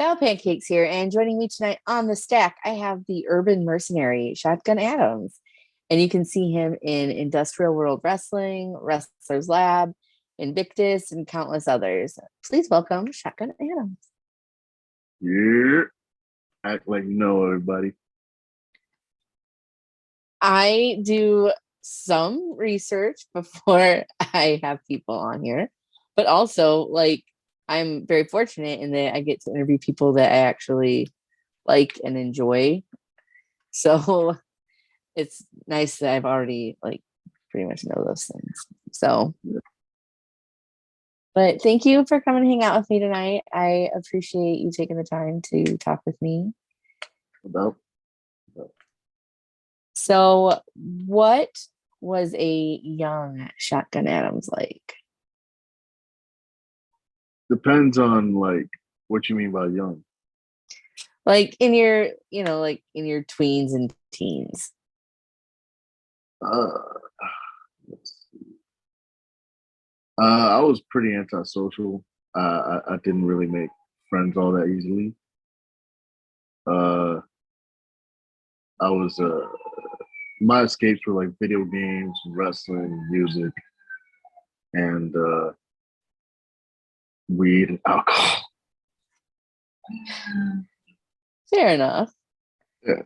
Pancakes here, and joining me tonight on the stack, I have the urban mercenary, Shotgun Adams. And you can see him in Industrial World Wrestling, Wrestler's Lab, Invictus, and countless others. Please welcome Shotgun Adams. Yeah. Act like you know everybody. I do some research before I have people on here, but also, I'm very fortunate in that I get to interview people that I actually like and enjoy. So it's nice that I've already pretty much know those things. So, but thank you for coming to hang out with me tonight. I appreciate you taking the time to talk with me. About So, what was a young Shotgun Adams like? depends on what you mean by young. Like in your, in your tweens and teens. Uh, I was pretty antisocial. I didn't really make friends all that easily. I was my escapes were like video games, wrestling, music, and weed and alcohol. Fair enough. Yeah.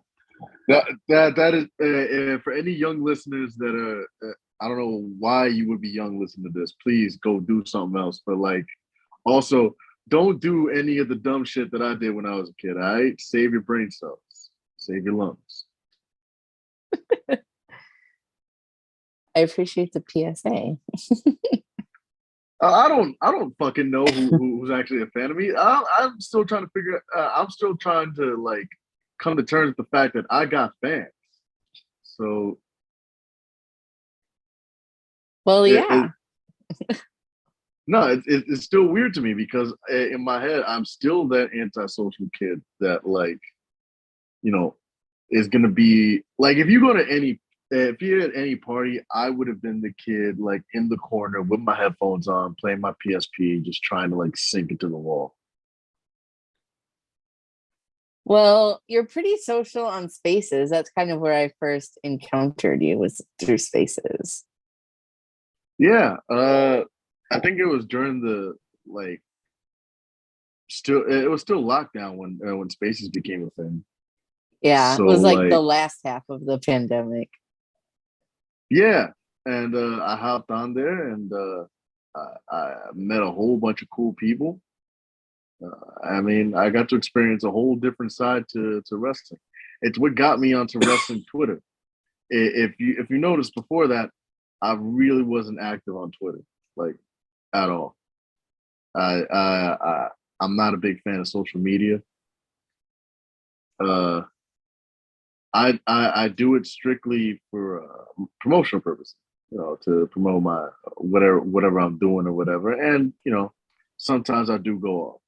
That is for any young listeners that are I don't know why you would be young listening to this. Please go do something else. But also don't do any of the dumb shit that I did when I was a kid. All right, save your brain cells, save your lungs. I appreciate the PSA. I don't fucking know who's actually a fan of me. I'm still trying to figure. I'm still trying to come to terms with the fact that I got fans. So, well, yeah. No, it's still weird to me because in my head I'm still that antisocial kid that is gonna be if you go to if you're at any party, I would have been the kid in the corner with my headphones on, playing my PSP, just trying to sink into the wall. Well, you're pretty social on Spaces. That's kind of where I first encountered you, was through Spaces. Yeah, I think it was during the it was still lockdown when Spaces became a thing. Yeah, so, it was the last half of the pandemic. Yeah, and I hopped on there and I met a whole bunch of cool people. I mean, I got to experience a whole different side to wrestling. It's what got me onto wrestling Twitter. If you noticed before that, I really wasn't active on Twitter, at all. I'm not a big fan of social media. I do it strictly for promotional purposes, to promote my whatever I'm doing or whatever. And sometimes I do go off,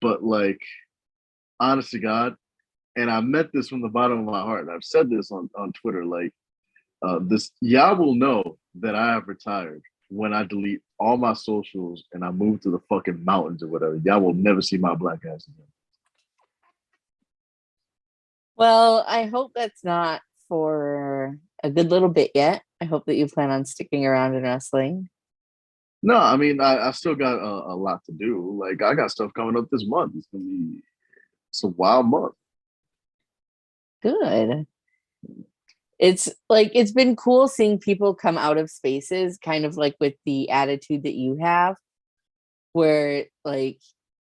but honest to God, and I meant this from the bottom of my heart. And I've said this on Twitter, this y'all will know that I have retired when I delete all my socials and I move to the fucking mountains or whatever. Y'all will never see my black ass again. Well, I hope that's not for a good little bit yet. I hope that you plan on sticking around in wrestling. No, I mean, I still got a lot to do. I got stuff coming up this month. It's a wild month. Good. It's been cool seeing people come out of Spaces kind of with the attitude that you have, where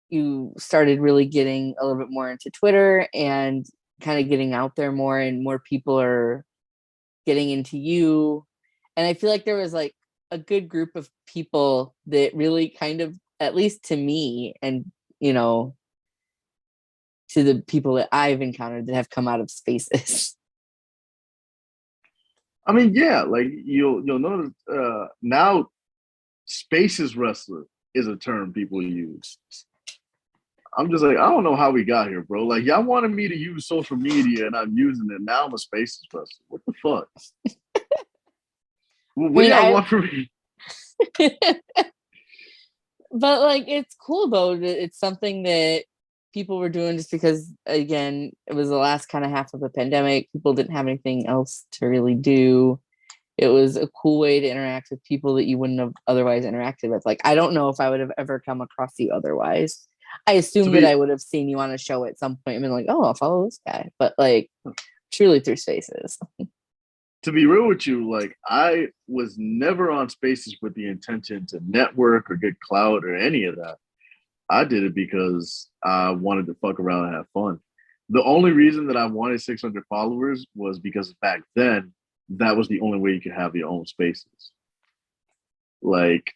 you started really getting a little bit more into Twitter and kind of getting out there more, and more people are getting into you. And I feel like there was a good group of people that really kind of, at least to me and to the people that I've encountered that have come out of Spaces. I mean, yeah, you'll notice now, Spaces wrestler is a term people use. I'm just I don't know how we got here, bro. Y'all wanted me to use social media and I'm using it. Now I'm a Spaces wrestler. What the fuck? What do y'all want from me? But it's cool though. It's something that people were doing, just because again, it was the last kind of half of the pandemic. People didn't have anything else to really do. It was a cool way to interact with people that you wouldn't have otherwise interacted with. Like, I don't know if I would have ever come across you otherwise. I To assume that be I would have seen you on a show at some point and been like, oh, I'll follow this guy. But like, truly through Spaces. to be real with you, like I was never on Spaces with the intention to network or get clout or any of that. I did it because I wanted to fuck around and have fun. The only reason that I wanted 600 followers was because back then that was the only way you could have your own Spaces. Like,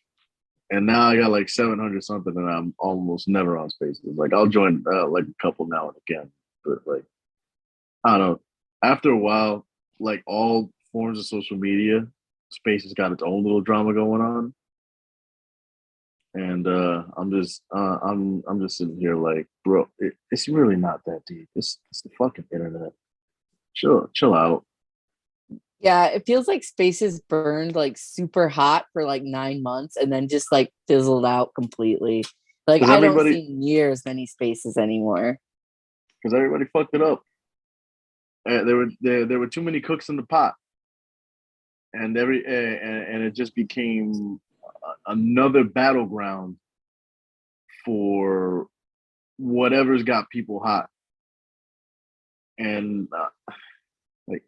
and now I got like 700 something, and I'm almost never on Spaces. Like I'll join like a couple now and again, but like I don't know. After a while, like all forms of social media, Spaces got its own little drama going on, and I'm just sitting here like, bro, it's really not that deep. It's the fucking internet. Chill out. Yeah, it feels like Spaces burned like super hot for like 9 months and then just like fizzled out completely. Like, Because I don't everybody see near as many Spaces anymore. because everybody fucked it up. There were too many cooks in the pot, and it just became another battleground for whatever's got people hot. And like,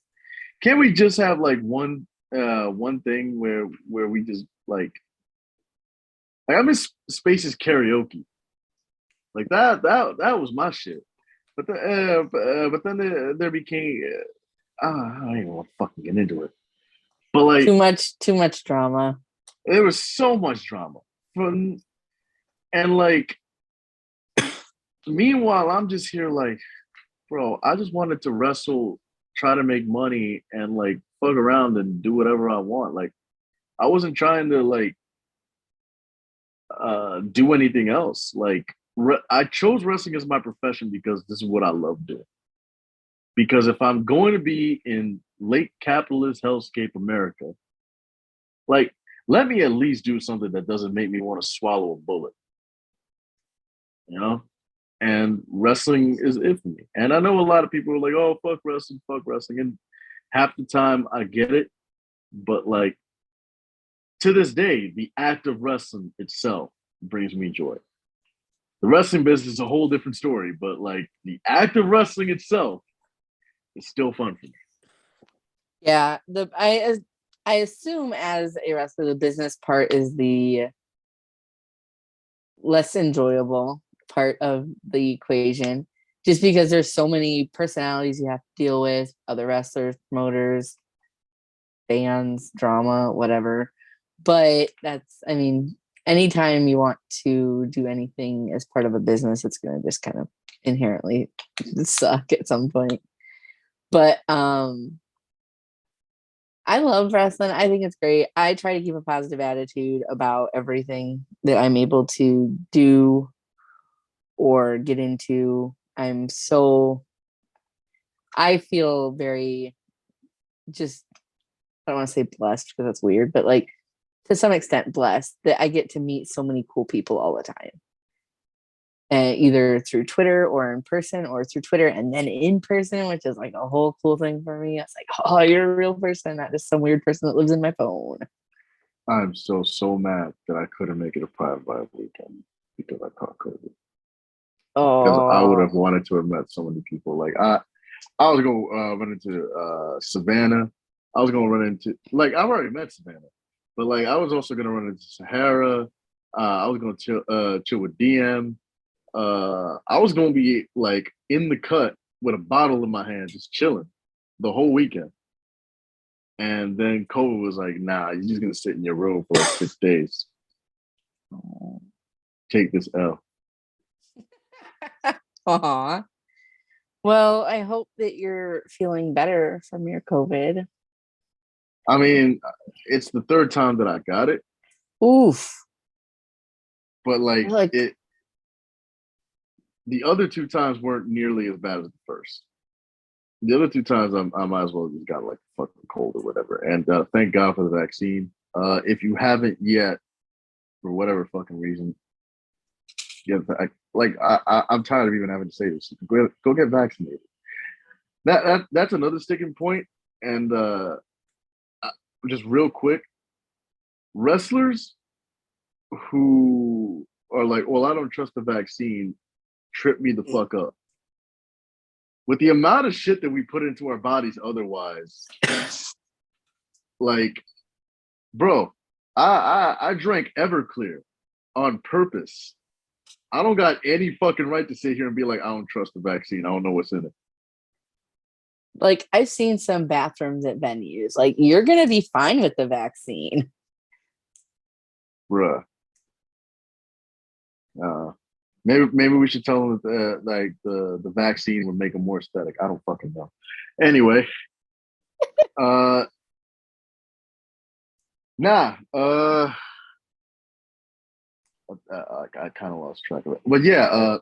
can't we just have like one thing where we just like I miss Spaces karaoke, like that was my shit. But then there became I don't even want to fucking get into it. But like Too much drama. there was so much drama from, and like meanwhile I'm just here like, bro, I just wanted to wrestle, try to make money, and like fuck around and do whatever I want. Like I wasn't trying to like do anything else. Like I chose wrestling as my profession because this is what I love doing. Because if I'm going to be in late capitalist hellscape America, like let me at least do something that doesn't make me want to swallow a bullet, you know? And wrestling is it for me. And I know a lot of people are like, oh, fuck wrestling. And half the time I get it. But like to this day, the act of wrestling itself brings me joy. The wrestling business is a whole different story, but like the act of wrestling itself is still fun for me. Yeah, I assume as a wrestler, the business part is the less enjoyable part of the equation, just because there's so many personalities you have to deal with, other wrestlers, promoters, fans, drama, whatever. But that's, I mean, anytime you want to do anything as part of a business, it's going to just kind of inherently suck at some point. But I love wrestling. I think it's great. I try to keep a positive attitude about everything that I'm able to do or get into. I feel very just, I don't want to say blessed because that's weird, but like to some extent blessed that I get to meet so many cool people all the time. And either through Twitter or in person, or through Twitter and then in person, which is like a whole cool thing for me. It's like, oh, you're a real person, not just some weird person that lives in my phone. I'm so mad that I couldn't make it a Pride Vibe weekend because I caught COVID. Because I would have Oh, wanted to have met so many people. Like I was gonna run into Savannah. I was gonna run into like I've already met Savannah, but like I was also gonna run into Sahara. I was gonna chill with DM. I was gonna be like in the cut with a bottle in my hand, just chilling the whole weekend. And then COVID was like, nah, you're just gonna sit in your room for like 6 days. Take this L. aw. Well, I hope that you're feeling better from your COVID. I mean, it's the third time that I got it, Oof. but You're like like, it, the other two times weren't nearly as bad as the first. The other two times I might as well just got like fucking cold or whatever. And thank God for the vaccine. If you haven't yet, for whatever fucking reason, I'm tired of even having to say this. Go get vaccinated. That's another sticking point. And just real quick, wrestlers who are like, well, I don't trust the vaccine, trip me the fuck up. With the amount of shit that we put into our bodies otherwise, like, bro, I drank Everclear on purpose. I don't got any fucking right to sit here and be like, I don't trust the vaccine. I don't know what's in it. Like, I've seen some bathrooms at venues. Like, you're gonna be fine with the vaccine. Bruh. Maybe we should tell them that the vaccine would make them more aesthetic. I don't fucking know. Anyway, uh, nah. I kind of lost track of it, but yeah.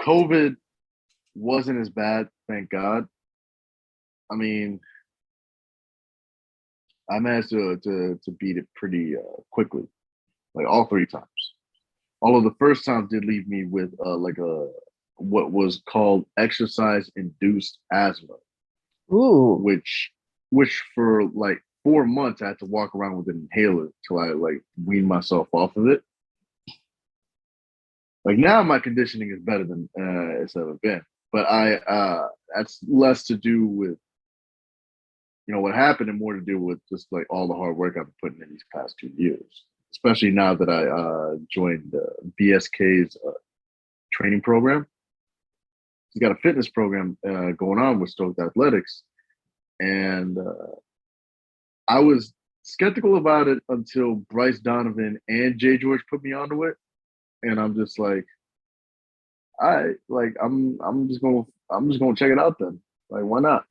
COVID wasn't as bad, thank God. I mean, I managed to beat it pretty quickly, like all three times. Although the first time did leave me with like a what was called exercise induced asthma, Ooh. which for like 4 months I had to walk around with an inhaler till I like weaned myself off of it. Like now my conditioning is better than it's ever been, but I that's less to do with what happened and more to do with just like all the hard work I've been putting in these past 2 years. Especially now that I joined BSK's training program. He's got a fitness program going on with Stoked Athletics, and I was skeptical about it until Bryce Donovan and Jay George put me onto it, and I'm just like, I'm just gonna check it out then. Like, why not?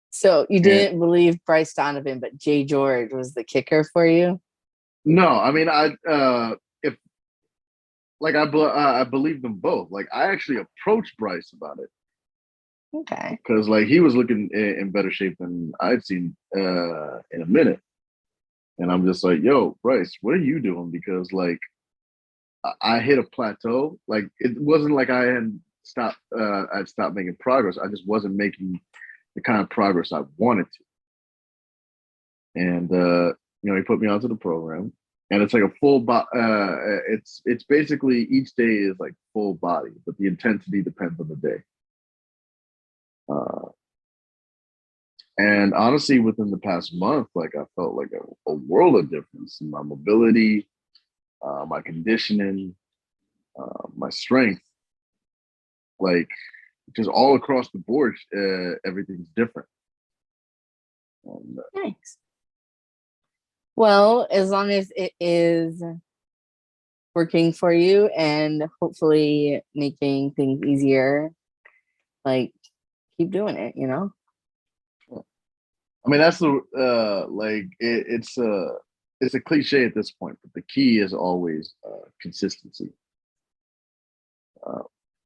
So you didn't believe Bryce Donovan, but Jay George was the kicker for you? No, I mean, if like I believe them both. Like I actually approached Bryce about it. Okay. Because like he was looking in better shape than I'd seen in a minute, and I'm just like, yo, Bryce, what are you doing? Because like I hit a plateau. Like it wasn't like I had stopped. I'd stopped making progress. I just wasn't making the kind of progress I wanted to. And he put me onto the program, and it's like a full body. It's basically each day is like full body, but the intensity depends on the day. And honestly, within the past month, like I felt like a world of difference in my mobility, my conditioning, my strength, like just all across the board, everything's different. And, Nice. Well, as long as it is working for you and hopefully making things easier, like keep doing it, I mean, that's the like it's a cliche at this point, but the key is always consistency,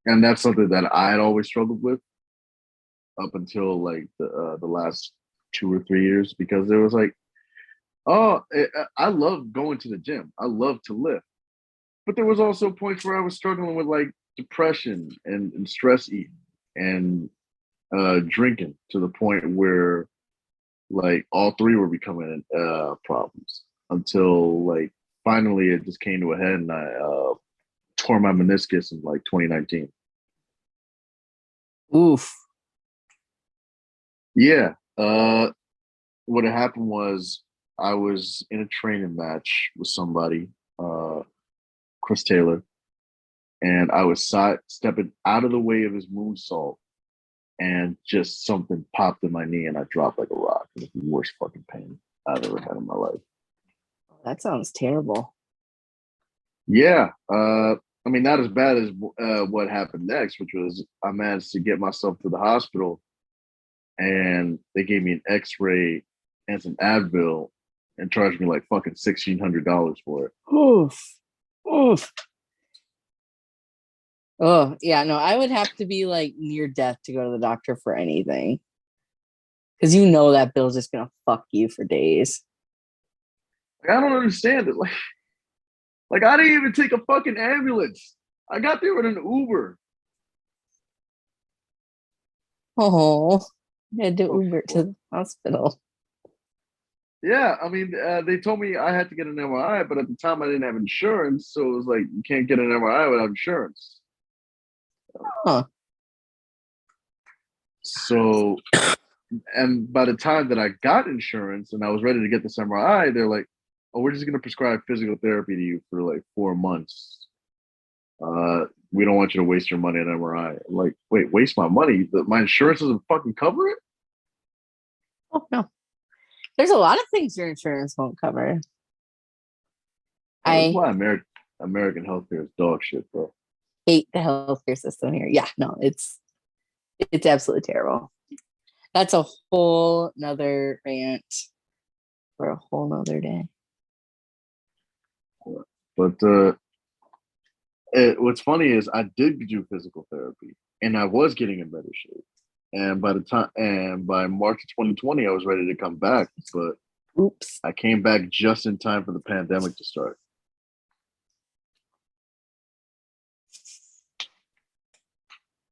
and that's something that I had always struggled with up until like the last 2 or 3 years, because there was like, I love going to the gym, I love to lift, but there was also points where I was struggling with like depression and stress eating and drinking to the point where like all three were becoming problems until like finally it just came to a head, and I tore my meniscus in like 2019. Oof. Yeah. What had happened was I was in a training match with somebody, Chris Taylor, and I was stepping out of the way of his moonsault, and just something popped in my knee, and I dropped like a rock. It was the worst fucking pain I've ever had in my life. That sounds terrible. Yeah. I mean, not as bad as what happened next, which was I managed to get myself to the hospital, and they gave me an X-ray and some Advil and charged me like fucking $1,600 for it. Oof. Oof. Oh, yeah, no, I would have to be like near death to go to the doctor for anything. Because that bill's just going to fuck you for days. Like, I don't understand it. Like, Like I didn't even take a fucking ambulance. I got there with an Uber. Oh, I had to Oh, Uber to the hospital. yeah, I mean, they told me I had to get an MRI, but at the time I didn't have insurance, so it was like you can't get an MRI without insurance. Huh. So, and by the time that I got insurance and I was ready to get this MRI, they're like, "Oh, we're just gonna prescribe physical therapy to you for like 4 months. We don't want you to waste your money on MRI." I'm like, wait, waste my money? My insurance doesn't fucking cover it? Oh no. There's a lot of things your insurance won't cover. Oh, that's I why American healthcare is dog shit, bro. hate the healthcare system here. Yeah, no, it's absolutely terrible. That's a whole nother rant for a whole nother day. But what's funny is I did do physical therapy and I was getting in better shape. And by March of 2020, I was ready to come back, but Oops. I came back just in time for the pandemic to start.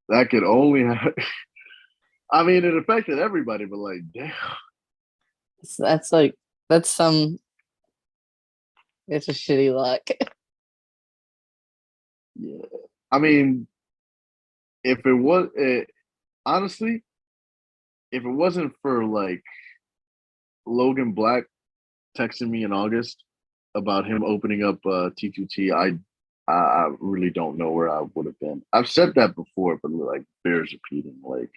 That could only have, I mean, it affected everybody, but like, damn. So that's like that's some it's a shitty luck. Yeah. I mean, if it was, honestly, if it wasn't for like Logan Black texting me in August about him opening up T2T, I really don't know where I would have been. I've said that before, but like bears repeating. Like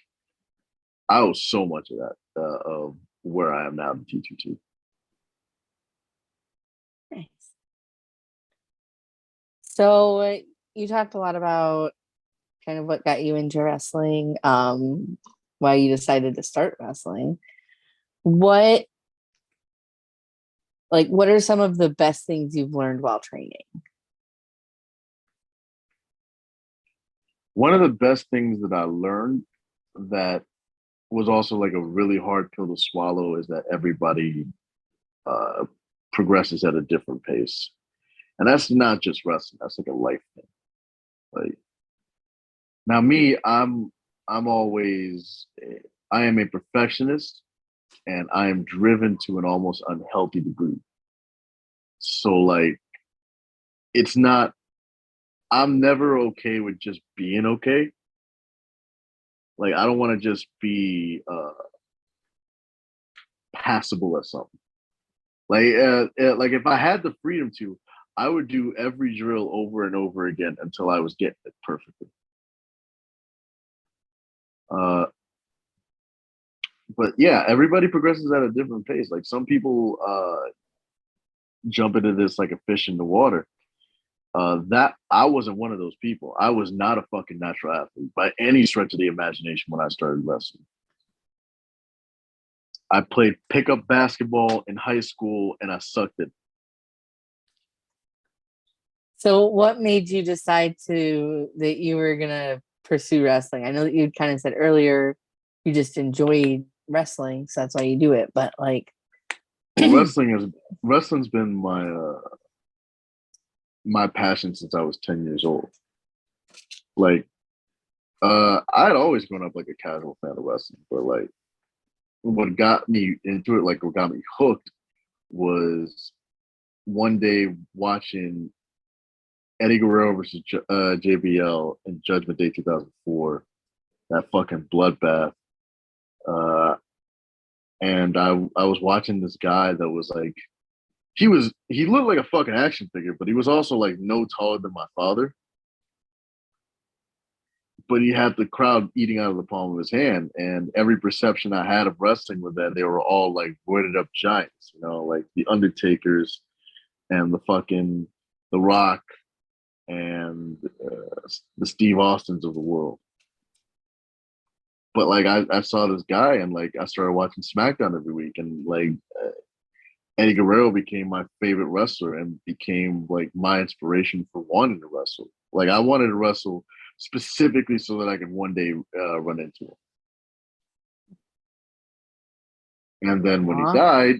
I owe so much of that of where I am now in T2T. Nice. So you talked a lot about kind of what got you into wrestling, why you decided to start wrestling. What what are some of the best things you've learned while training? One of the best things that I learned that was also like a really hard pill to swallow is that everybody uh, progresses at a different pace, and that's not just wrestling. That's like a life thing. Like now, me, I'm always I am a perfectionist, and I am driven to an almost unhealthy degree. So like, it's not. I'm never okay with just being okay. Like I don't want to just be passable at something. Like if I had the freedom to, I would do every drill over and over again until I was getting it perfectly. Uh, but yeah, everybody progresses at a different pace. Like some people jump into this like a fish in the water. That I wasn't one of those people. I was not a fucking natural athlete by any stretch of the imagination when I started wrestling. I played pickup basketball in high school and I sucked it. So what made you decide that you were gonna pursue wrestling? I know that you kind of said earlier you just enjoyed wrestling, so that's why you do it. But like, Well, wrestling's been my passion since I was 10 years old. Like, I had always grown up like a casual fan of wrestling, but like, what got me into it, like what got me hooked, was one day watching Eddie Guerrero versus JBL in Judgment Day 2004, that fucking bloodbath. Uh, and I was watching this guy that was like, he looked like a fucking action figure, but he was also like no taller than my father. But he had the crowd eating out of the palm of his hand. And every perception I had of wrestling was that they were all like roided up giants, you know, like the Undertakers and the Rock and the Steve Austins of the world. But like I saw this guy and like I started watching SmackDown every week and like Eddie Guerrero became my favorite wrestler and became like my inspiration for wanting to wrestle. Like I wanted to wrestle specifically so that I could one day run into him. And then when he died,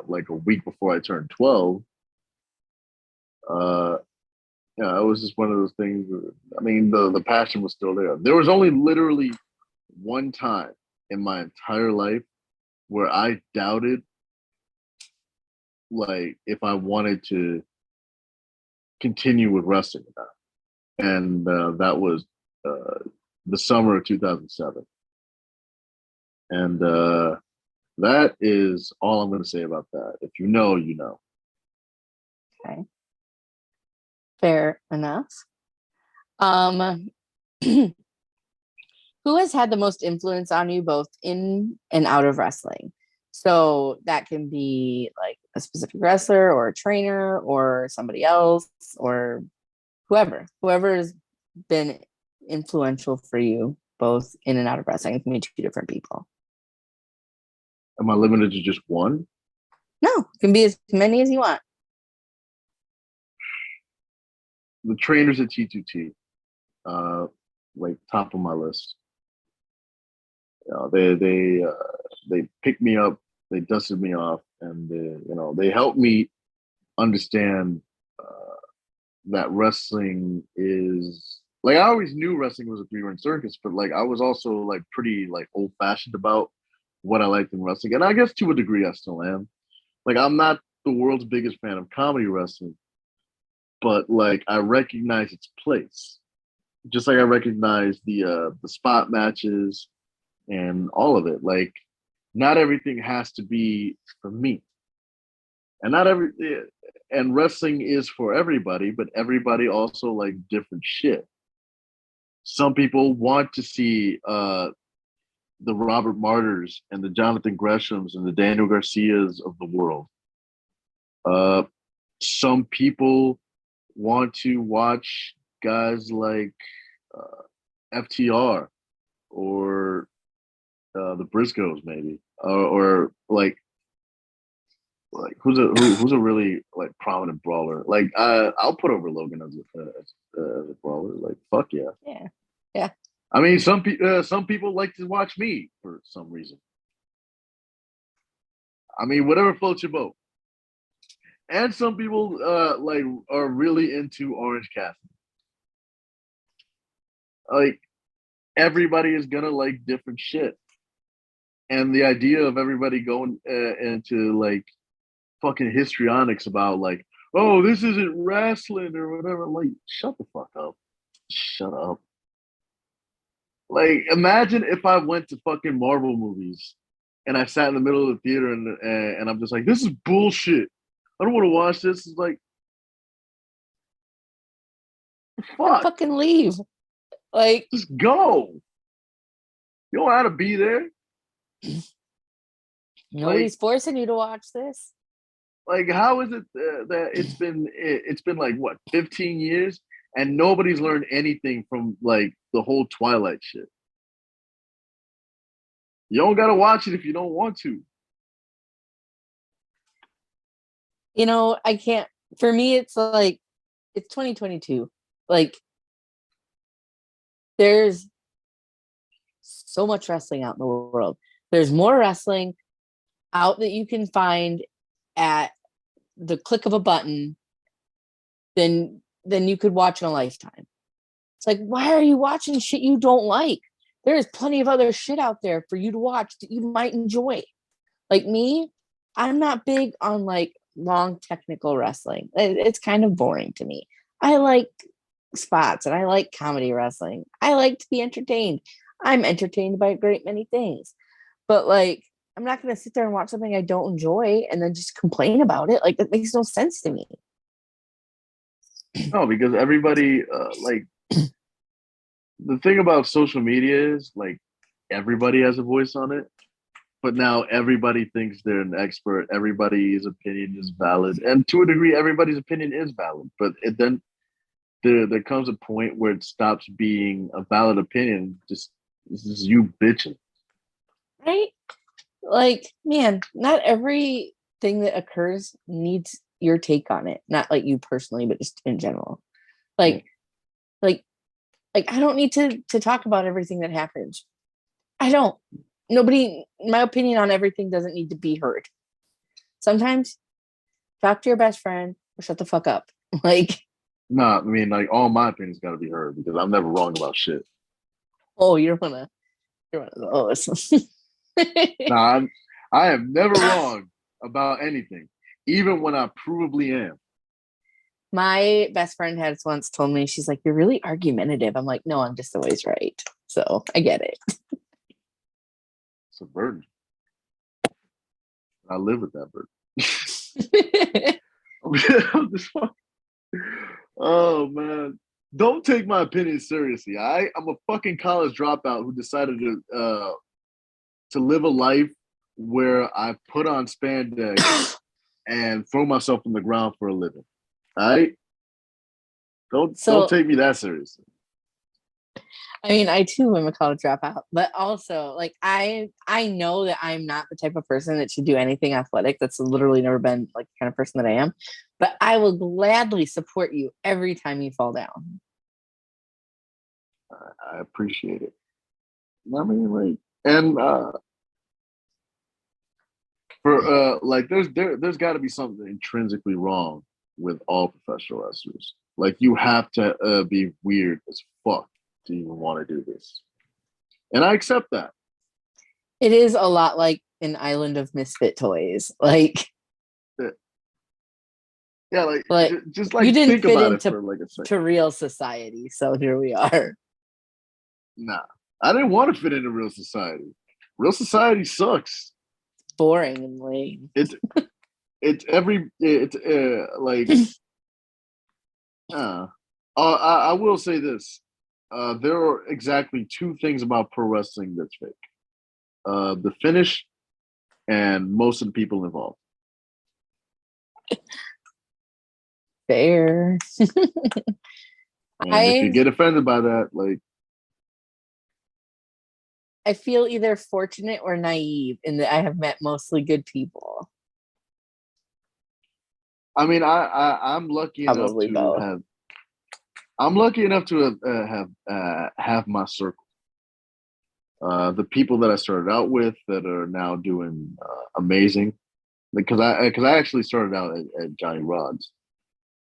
like a week before I turned 12, Uh, yeah, it was just one of those things. I mean, the passion was still there. There was only literally one time in my entire life where I doubted, like, if I wanted to continue with wrestling or not, and that was uh, the summer of 2007. And that is all I'm going to say about that. If you know, you know. Okay. Fair enough. Um, who has had the most influence on you both in and out of wrestling? So that can be like a specific wrestler or a trainer or somebody else or whoever has been influential for you both in and out of wrestling. It can be two different people. Am I limited to just one? No, it can be as many as you want. The trainers at T2T, like top of my list. You know, they picked me up, they dusted me off, and they helped me understand that wrestling is like I always knew wrestling was a three-ring circus, but like I was also like pretty like old-fashioned about what I liked in wrestling, and I guess to a degree I still am. Like I'm not the world's biggest fan of comedy wrestling, but like I recognize its place, just like I recognize the spot matches and all of it. Like not everything has to be for me, and not every and wrestling is for everybody, but everybody also like different shit. Some people want to see the Robert Martyrs and the Jonathan Greshams and the Daniel Garcias of the world. Uh, some people want to watch guys like FTR or the Briscoes, maybe, or like who's a really like prominent brawler. Like I'll put over Logan as a brawler. Like fuck yeah. Yeah. Yeah. I mean, some people like to watch me for some reason. I mean, whatever floats your boat. And some people like are really into Orange Cassidy. Like everybody is gonna like different shit, and the idea of everybody going into like fucking histrionics about like, oh, this isn't wrestling or whatever. Like, shut the fuck up. Shut up. Like, imagine if I went to fucking Marvel movies and I sat in the middle of the theater and I'm just like, this is bullshit. I don't want to watch this. It's like, fuck, Fucking leave. Like, just go. You don't have to be there. nobody's forcing you to watch this. Like, how is it that it's been like what 15 years and nobody's learned anything from like the whole Twilight shit? You don't gotta watch it if you don't want to. You know, I can't. For me, it's like it's 2022. Like, there's so much wrestling out in the world. There's more wrestling out that you can find at the click of a button than you could watch in a lifetime. It's like, why are you watching shit you don't like? There is plenty of other shit out there for you to watch that you might enjoy. Like me, I'm not big on like long technical wrestling. It's kind of boring to me. I like spots and I like comedy wrestling. I like to be entertained. I'm entertained by a great many things. But like, I'm not going to sit there and watch something I don't enjoy and then just complain about it. Like, that makes no sense to me. No, because everybody like the thing about social media is like everybody has a voice on it, but now everybody thinks they're an expert. Everybody's opinion is valid, and to a degree, everybody's opinion is valid. But then there comes a point where it stops being a valid opinion. Just this is you bitching, Right? Like, man, not everything that occurs needs your take on it. Not like you personally, but just in general. Like, like, like I don't need to talk about everything that happens. I don't. Nobody, my opinion on everything doesn't need to be heard. Sometimes talk to your best friend or shut the fuck up. Like, Nah, I mean, like all my opinions got to be heard because I'm never wrong about shit. oh, you're one of those. Nah, I am never wrong about anything, even when I provably am. My best friend has once told me, she's like, "You're really argumentative." I'm like, "No, I'm just always right." So I get it. It's a burden. I live with that burden. I'm just oh man. Don't take my opinion seriously. I'm a fucking college dropout who decided to live a life where I put on spandex and throw myself on the ground for a living. All right? Don't So take me that seriously. I mean, I too am a college dropout, but also like I know that I'm not the type of person that should do anything athletic. That's literally never been like the kind of person that I am. But I will gladly support you every time you fall down. I appreciate it. I mean, like, and for like, there's got to be something intrinsically wrong with all professional wrestlers. Like, you have to be weird as fuck to even want to do this, and I accept that. It is a lot like an island of misfit toys. Like Yeah, like like just you like didn't think fit about it into for like a second. to real society, so here we are. Nah, I didn't want to fit into real society. Real society sucks. Boring and lame. It's like I will say this. There are exactly two things about pro wrestling that's fake. The finish and most of the people involved. Fair. And if you I get offended by that, like, I feel either fortunate or naive in that I have met mostly good people. I mean, I'm lucky enough Probably to both. have. I'm lucky enough to have my circle. The people that I started out with that are now doing amazing, because I actually started out at Johnny Rod's,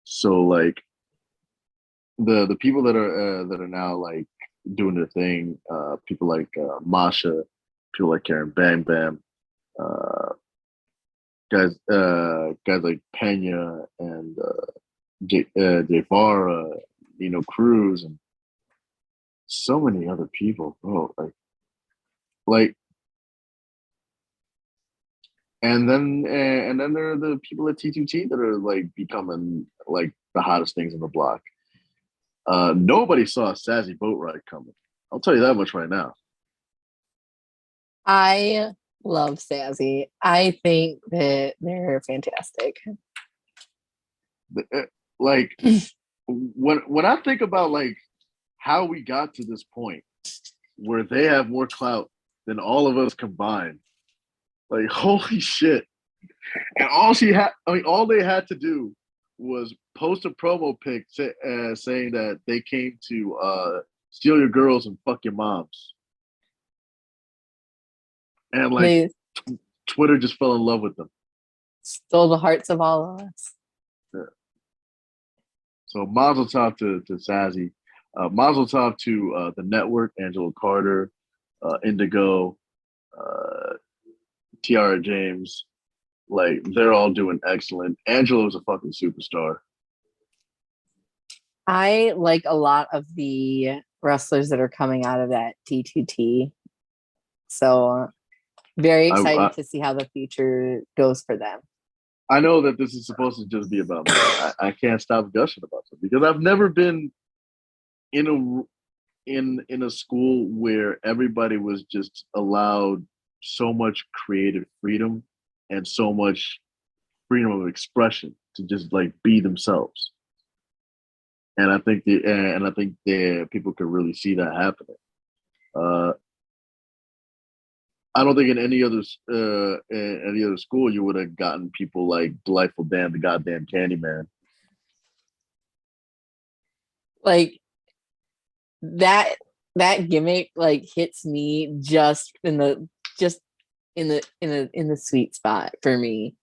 so like the people that are now like doing their thing, people like Masha, people like Karen Bam Bam, uh, guys like Pena and Javara, Nino Cruz, and so many other people, bro. Like, and then there are the people at T2T that are like becoming like the hottest things on the block. Nobody saw a Sassy boat ride coming. I'll tell you that much right now. I love Sassy. I think that they're fantastic. Like when I think about like how we got to this point where they have more clout than all of us combined, like holy shit! And all they had to do was post a promo pic saying that they came to steal your girls and fuck your moms, and like They Twitter just fell in love with them. stole the hearts of all of us. Yeah. So Mazel Tov to Sazzy, Mazel Tov to the network, Angela Carter, Indigo, uh, Tiara James. Like they're all doing excellent. Angelo's a fucking superstar. I like a lot of the wrestlers that are coming out of that T2T. So very I, excited I to see how the future goes for them. I know that this is supposed to just be about me. I can't stop gushing about it because I've never been in a school where everybody was just allowed so much creative freedom and so much freedom of expression to just like be themselves. And I think the people could really see that happening. Uh, I don't think in any other school you would have gotten people like Delightful Dan, the goddamn Candyman. Like that gimmick like hits me just in the sweet spot for me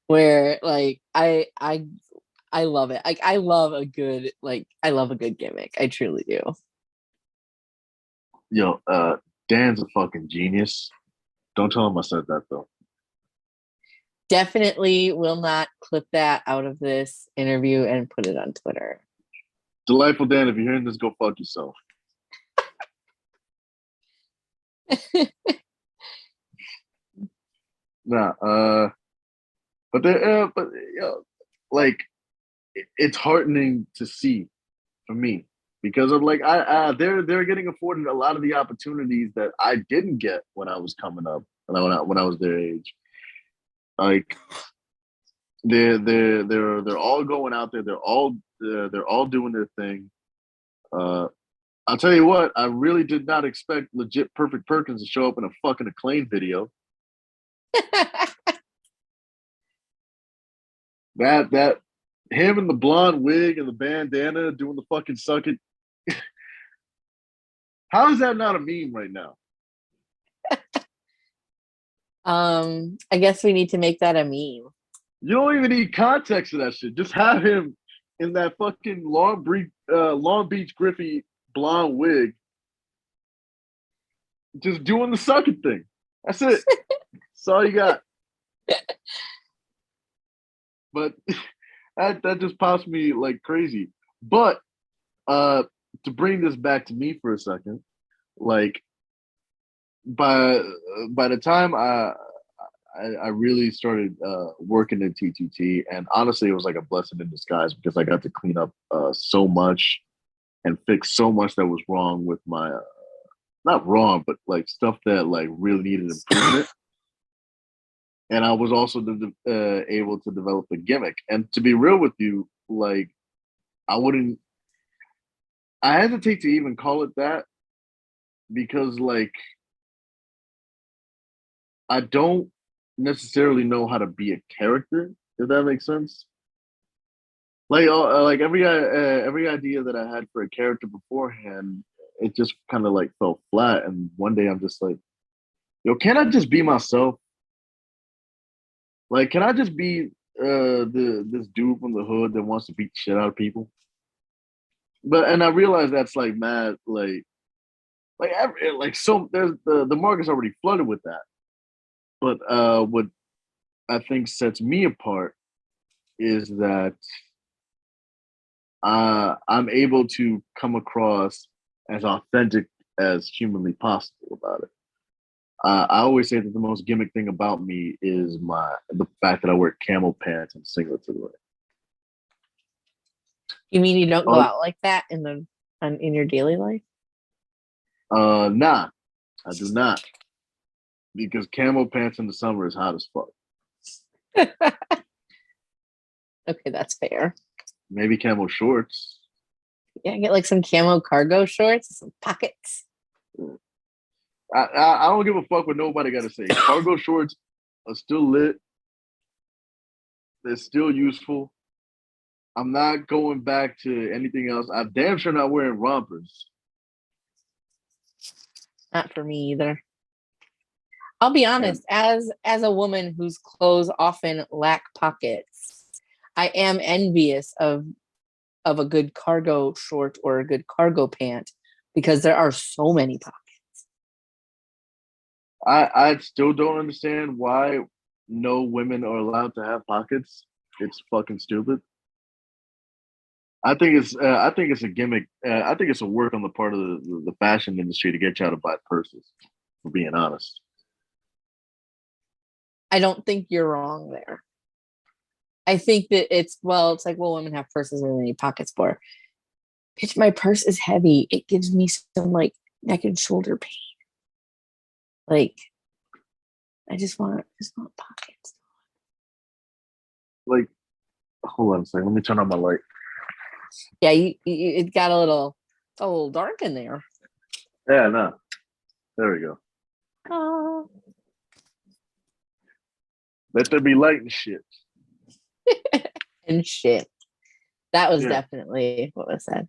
where like I I love it. Like I love a good gimmick. I truly do. Yo, Dan's a fucking genius. Don't tell him I said that though. Definitely will not clip that out of this interview and put it on Twitter. Delightful Dan, if you're hearing this, go fuck yourself. Nah, like it's heartening to see for me because of like they're getting afforded a lot of the opportunities that I didn't get when I was coming up when I was their age. Like they're all going out there. They're all doing their thing. I'll tell you what, I really did not expect legit Perfect Perkins to show up in a fucking Acclaim video. That him in the blonde wig and the bandana doing the fucking suck it. How is that not a meme right now? I guess we need to make that a meme. You don't even need context for that shit. Just have him in that fucking Long Beach Griffey blonde wig, just doing the sucking thing. That's it. That's all you got. But that just pops me like crazy. But to bring this back to me for a second, like by the time I really started working in TTT, and honestly, it was like a blessing in disguise because I got to clean up so much and fix so much that was wrong with my not wrong, but like stuff that like really needed improvement. And I was also able to develop a gimmick. And to be real with you, like I hesitate to even call it that because like I don't necessarily know how to be a character, if that makes sense. Like every idea that I had for a character beforehand, it just kind of like fell flat. And one day I'm just like, yo, can I just be myself? Like, can I just be this dude from the hood that wants to beat shit out of people? And I realize that's like mad, so there's the market's already flooded with that. But what I think sets me apart is that I'm able to come across as authentic as humanly possible about it. I always say that the most gimmick thing about me is the fact that I wear camel pants and singlets to the ring. You mean you don't go out like that in your daily life? Nah, I do not. Because camel pants in the summer is hot as fuck. Okay, that's fair. Maybe camel shorts. Yeah, get like some camo cargo shorts, some pockets. I don't give a fuck what nobody got to say. Cargo shorts are still lit. They're still useful. I'm not going back to anything else. I'm damn sure not wearing rompers. Not for me either. I'll be honest, as a woman whose clothes often lack pockets, I am envious of a good cargo short or a good cargo pant because there are so many pockets. I still don't understand why no women are allowed to have pockets. It's fucking stupid. I think it's a gimmick. I think it's a work on the part of the fashion industry to get you out to buy purses. For being honest, I don't think you're wrong there. I think that it's like, well, women have purses and they need pockets for. Bitch, my purse is heavy. It gives me some like neck and shoulder pain. Like, I just want pockets. like, hold on a second. Let me turn on my light. Yeah, it got a little dark in there. Yeah, no. There we go. Oh. Let there be light and shit. And shit. That was definitely what was said.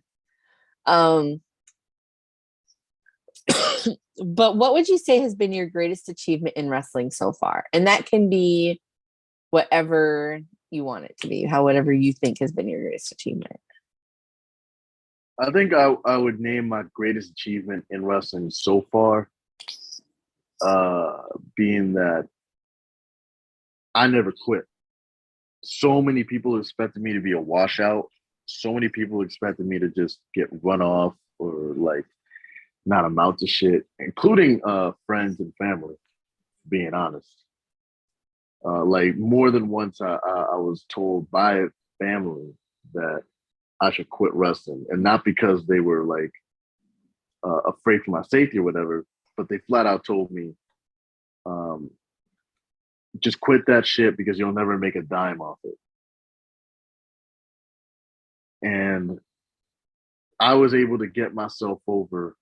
But what would you say has been your greatest achievement in wrestling so far? And that can be whatever you want it to be, whatever you think has been your greatest achievement. I think I would name my greatest achievement in wrestling so far being that I never quit. So many people expected me to be a washout. So many people expected me to just get run off or like not amount to shit, including friends and family, being honest. Like more than once I was told by family that I should quit wrestling, and not because they were like afraid for my safety or whatever, but they flat out told me, just quit that shit because you'll never make a dime off it. And I was able to get myself over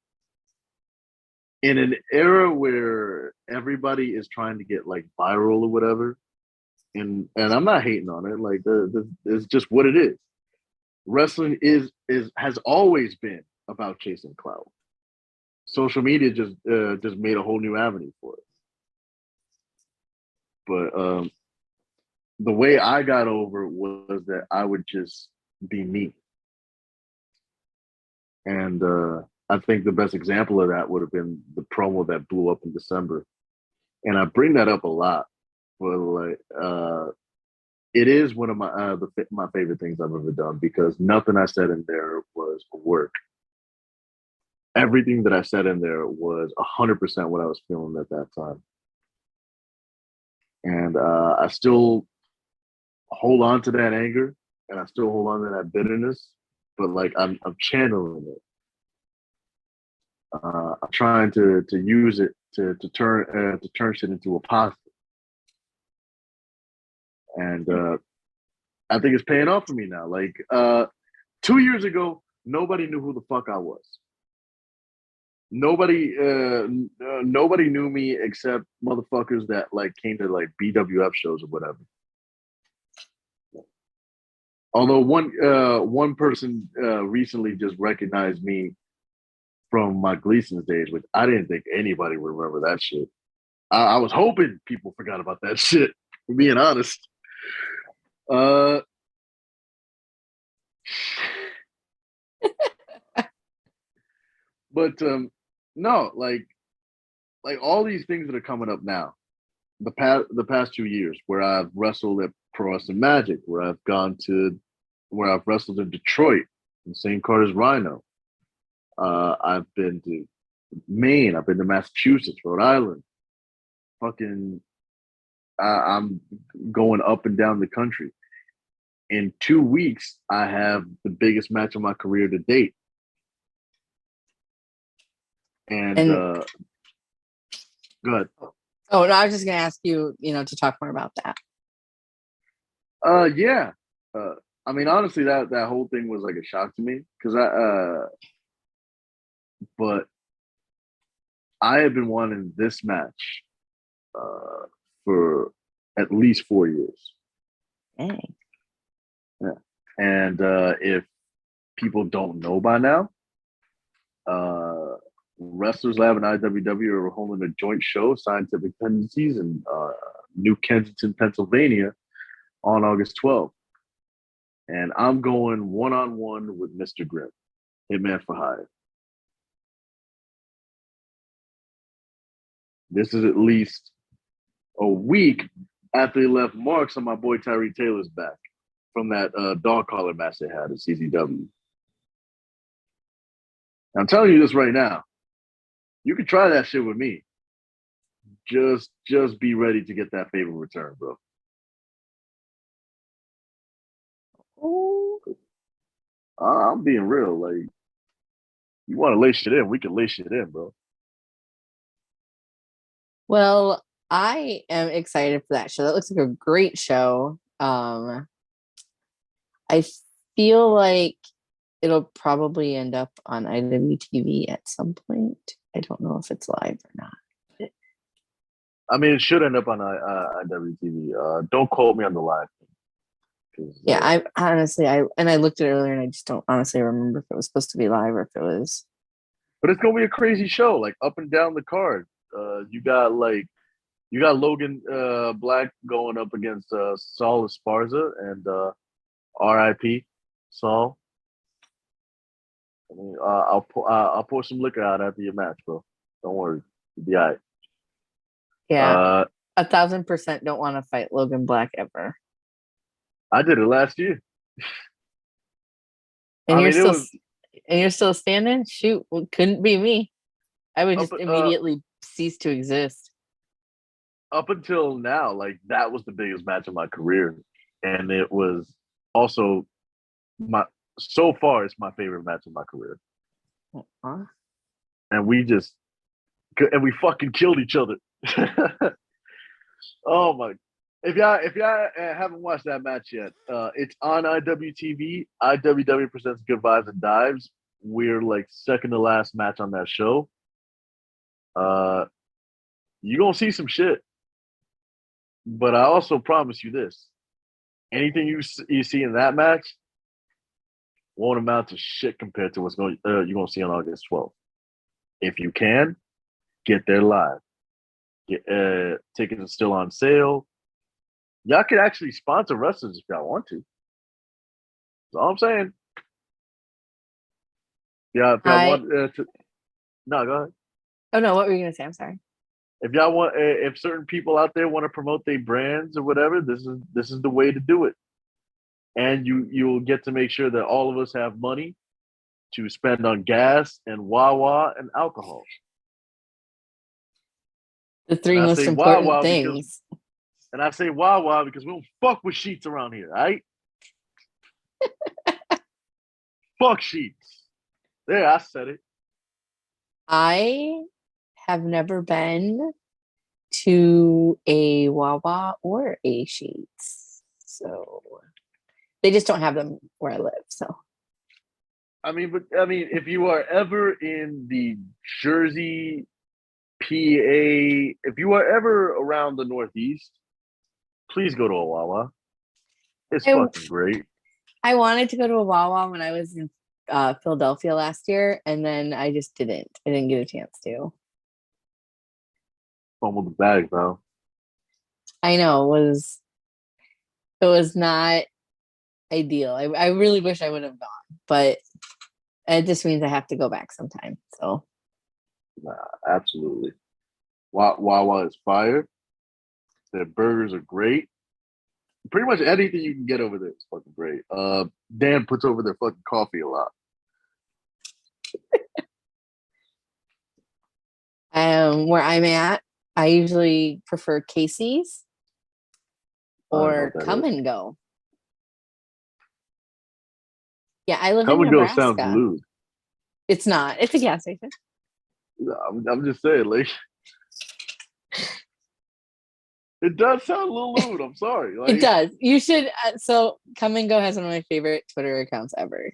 in an era where everybody is trying to get like viral or whatever. And I'm not hating on it. Like it's just what it is. Wrestling is has always been about chasing clout. Social media just made a whole new avenue for it. But the way I got over it was that I would just be me. And I think the best example of that would have been the promo that blew up in December. And I bring that up a lot, but like it is one of my favorite things I've ever done because nothing I said in there was work. Everything that I said in there was 100% what I was feeling at that time. And I still hold on to that anger and I still hold on to that bitterness, but like I'm channeling it. I'm trying to use it to turn shit into a positive. And I think it's paying off for me now. Like 2 years ago, nobody knew who the fuck I was. Nobody knew me except motherfuckers that like came to like BWF shows or whatever. Although one person recently just recognized me from my Gleason's days, which I didn't think anybody would remember that shit. I was hoping people forgot about that shit, for being honest. But no, like all these things that are coming up now, the past 2 years, where I've wrestled at Pro Wrestling Magic, where I've wrestled in Detroit, in St. Carter's Rhino. I've been to Maine. I've been to Massachusetts, Rhode Island. Fucking, I'm going up and down the country. In 2 weeks, I have the biggest match of my career to date. And go ahead. Oh no, I was just gonna ask you, to talk more about that. Yeah. I mean, honestly, that whole thing was like a shock to me because but I have been wanting this match for at least 4 years. Dang. Yeah. And if people don't know by now, Wrestlers Lab and IWW are holding a joint show, Scientific Tendencies, in New Kensington, Pennsylvania, on August 12th. And I'm going one-on-one with Mr. Grimm, Hitman for Hire. This is at least a week after they left marks on my boy Tyree Taylor's back from that dog collar match they had at CZW. I'm telling you this right now. You can try that shit with me. Just be ready to get that favor return, bro. I'm being real. Like, you want to lay shit in, we can lay shit in, bro. Well, I am excited for that show. That looks like a great show. I feel like it'll probably end up on IWTV at some point. I don't know if it's live or not. I mean, it should end up on IWTV. Don't quote me on the live thing. Yeah, I honestly, I looked at it earlier and I just don't honestly remember if it was supposed to be live or if it was. But it's gonna be a crazy show, like up and down the card. You got like You got Logan Black going up against Saul Esparza and R.I.P. Saul. I mean, I'll pour some liquor out after your match, bro. Don't worry, you'll be all right. Yeah, 1,000% don't want to fight Logan Black ever. I did it last year. And I you're mean, it still was and you're still standing? Shoot, well, couldn't be me. I would just up immediately cease to exist. up until now. Like that was the biggest match of my career, and it was also my so far it's my favorite match of my career. Huh? And we fucking killed each other. Oh my! If y'all haven't watched that match yet, it's on IWTV. IWW presents Good Vibes and Dives. We're like second to last match on that show. You gonna see some shit, but I also promise you this: anything you see in that match won't amount to shit compared to what's going you're gonna see on August 12th. If you can, get there live. Tickets are still on sale. Y'all can actually sponsor wrestlers if y'all want to. That's all I'm saying. Yeah, if y'all want to. No, go ahead. Oh no, what were you gonna say? I'm sorry. If y'all want, if certain people out there want to promote their brands or whatever, this is the way to do it. And you'll get to make sure that all of us have money to spend on gas and Wawa and alcohol. The three And I most say important Wawa things. and I say Wawa because we don't fuck with sheets around here, right? Fuck sheets. There, I said it. I have never been to a Wawa or a Sheets, so they just don't have them where I live. So I mean, if you are ever in the Jersey, PA, if you are ever around the Northeast, please go to a Wawa. It's fucking great. I wanted to go to a Wawa when I was in Philadelphia last year, and then I just didn't. I didn't get a chance to. Fumble the bag, bro. I know it was not ideal. I really wish I would have gone, but it just means I have to go back sometime. So Nah, absolutely. Wawa is fire. Their burgers are great. Pretty much anything you can get over there is fucking great. Dan puts over their fucking coffee a lot. where I'm at, I usually prefer Casey's or Come and Go. Yeah, I live Come in and Go sounds Nebraska. lewd. It's not. It's a gas station. I'm just saying, like, it does sound a little lewd. I'm sorry. Like, It does. You should. So Come and Go has one of my favorite Twitter accounts ever.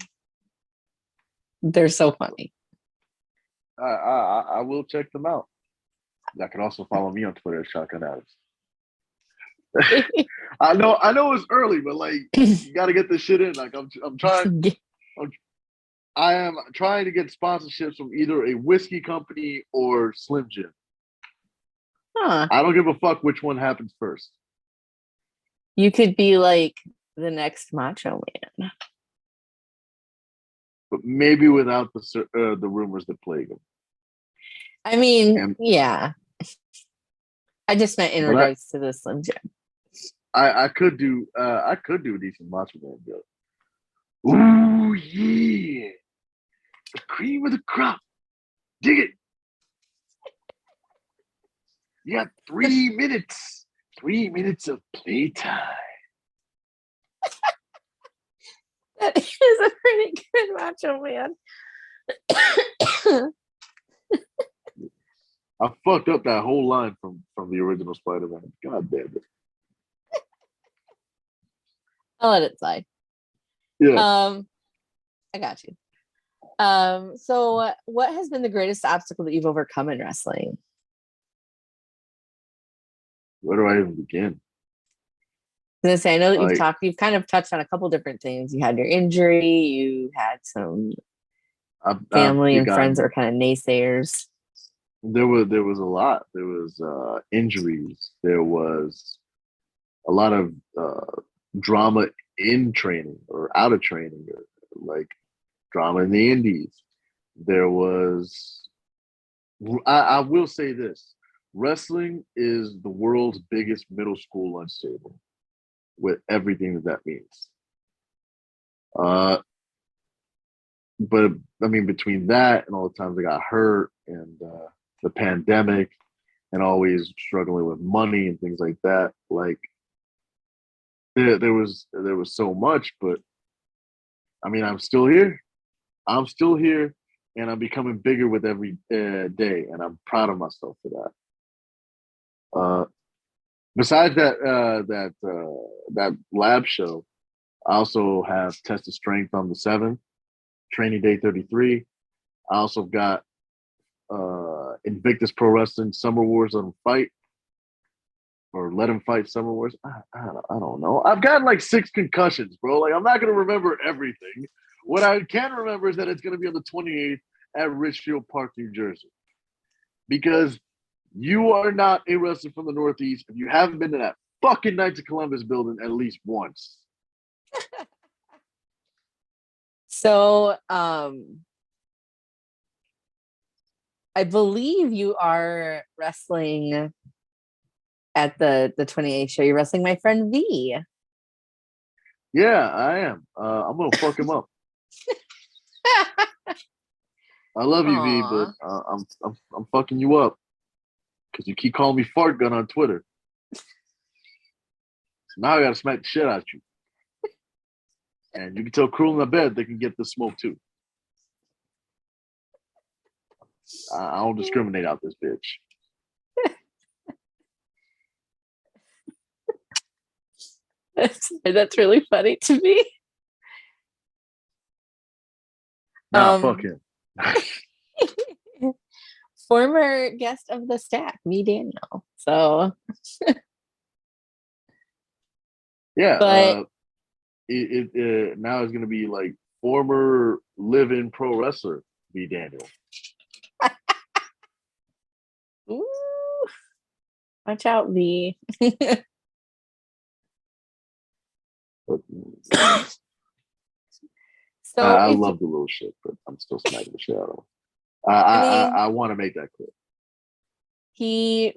They're so funny. I will check them out. Y'all can also follow me on Twitter at Shotgun Adams. I know it's early, but like you got to get this shit in. Like I'm trying. I am trying to get sponsorships from either a whiskey company or Slim Jim. Huh. I don't give a fuck which one happens first. You could be like the next Macho Man, but maybe without the rumors that plague him. I mean, yeah. I just meant in regards to the Slim Jim. I could do a decent Macho Man joke. Ooh yeah, the cream of the crop. Dig it. You got 3 minutes. 3 minutes of playtime. That is a pretty good Macho Man. I fucked up that whole line from the original Spider-Man. God damn it. I'll let it slide. Yeah. I got you. So what has been the greatest obstacle that you've overcome in wrestling? Where do I even begin? I was gonna say, I know that you've kind of touched on a couple different things. You had your injury, you had some family and friends that were kind of naysayers. there was a lot. There was injuries. There was a lot of drama in training or out of training, or like drama in the indies. There was. I will say this: wrestling is the world's biggest middle school lunch table, with everything that that means. Uh, but I mean, between that and all the times I got hurt and the pandemic and always struggling with money and things like that, like there was so much. But I mean, I'm still here. I'm still here, and I'm becoming bigger with every day, and I'm proud of myself for that. Besides that lab show, I also have tested strength on the 7th, training day 33. I also got Invictus Pro Wrestling Summer Wars on Fight, or Let Him Fight Summer Wars. I don't know. I've gotten like 6 concussions, bro. Like, I'm not gonna remember everything. What I can remember is that it's gonna be on the 28th at Richfield Park, New Jersey. Because you are not a wrestler from the Northeast if you haven't been to that fucking Knights of Columbus building at least once. So, I believe you are wrestling at the 28th show. You're wrestling my friend V. Yeah, I am. I'm gonna fuck him up. I love you, V, but I'm fucking you up because you keep calling me fart gun on Twitter. So now I gotta smack the shit out of you. And you can tell Cruel in the Bed they can get the smoke too. I don't discriminate out this bitch. That's really funny to me. Nah, fuck him. Former guest of the stack, me, Daniel. So yeah, but it now is gonna be like former live-in pro wrestler B Daniel. ooh, watch out, V. But, So I love the little shit, but I'm still smacking the shit out of him. I want to make that clear. He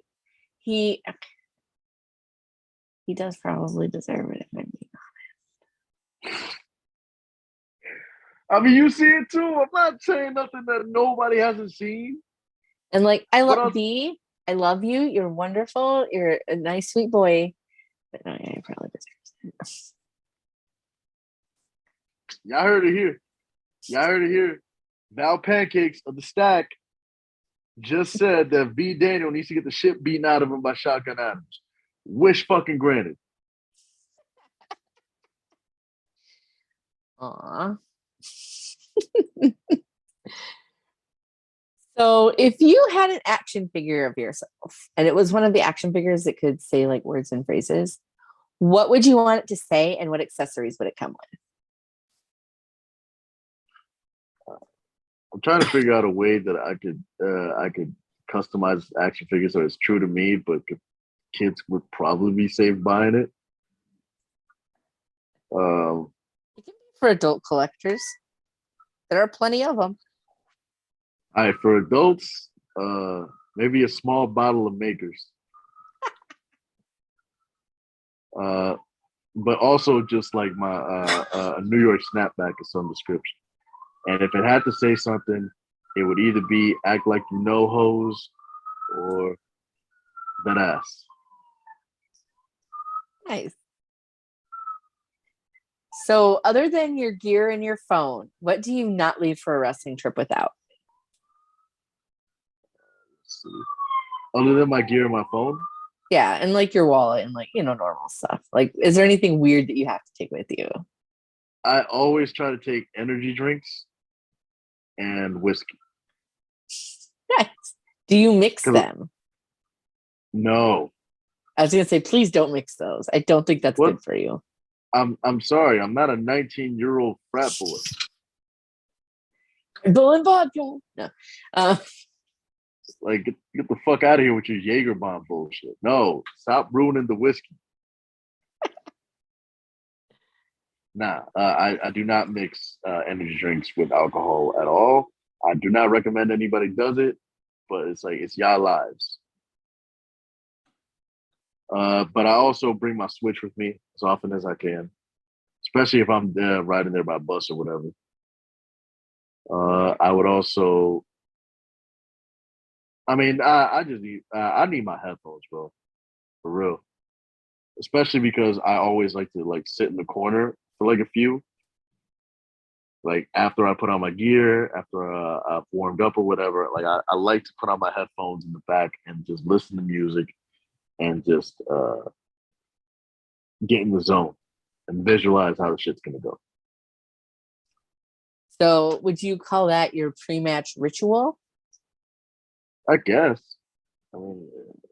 does probably deserve it, if I'm being honest. I mean, you see it too. I'm not saying nothing that nobody hasn't seen. And like, I But love V. I love you. You're wonderful. You're a nice, sweet boy. But no, yeah, I probably deserve it. Y'all heard it here. Y'all heard it here. Val Pancakes of the Stack just said that V Daniel needs to get the shit beaten out of him by Shotgun Adams. Wish fucking granted. Aw. So if you had an action figure of yourself and it was one of the action figures that could say like words and phrases, what would you want it to say and what accessories would it come with? I'm trying to figure out a way that I could customize action figure so it's true to me, but kids would probably be safe buying it. It can be for adult collectors. There are plenty of them. All right, for adults, maybe a small bottle of Makers. But also just like my New York snapback of some description. And if it had to say something, it would either be act like you know hoes or that ass. Nice. So other than your gear and your phone, what do you not leave for a wrestling trip without? Let's see. Other than my gear and my phone, Yeah, and like your wallet and like, normal stuff. Like, is there anything weird that you have to take with you? I always try to take energy drinks and whiskey. Nice. Do you mix them? No. I was gonna say, please don't mix those. I don't think that's good for you. I'm sorry. I'm not a 19-year-old frat boy. Bull and vodka. No. Like, get the fuck out of here with your Jaeger bomb bullshit. No, stop ruining the whiskey. Nah, I do not mix energy drinks with alcohol at all. I do not recommend anybody does it, but it's like it's y'all lives. But I also bring my Switch with me as often as I can, especially if I'm riding there by bus or whatever. I would also, I mean, I just need, I need my headphones, bro, for real. Especially because I always like to like sit in the corner for like a few, like after I put on my gear, after I've warmed up or whatever. Like I like to put on my headphones in the back and just listen to music and just get in the zone and visualize how the shit's gonna go. So would you call that your pre-match ritual? I guess. I mean,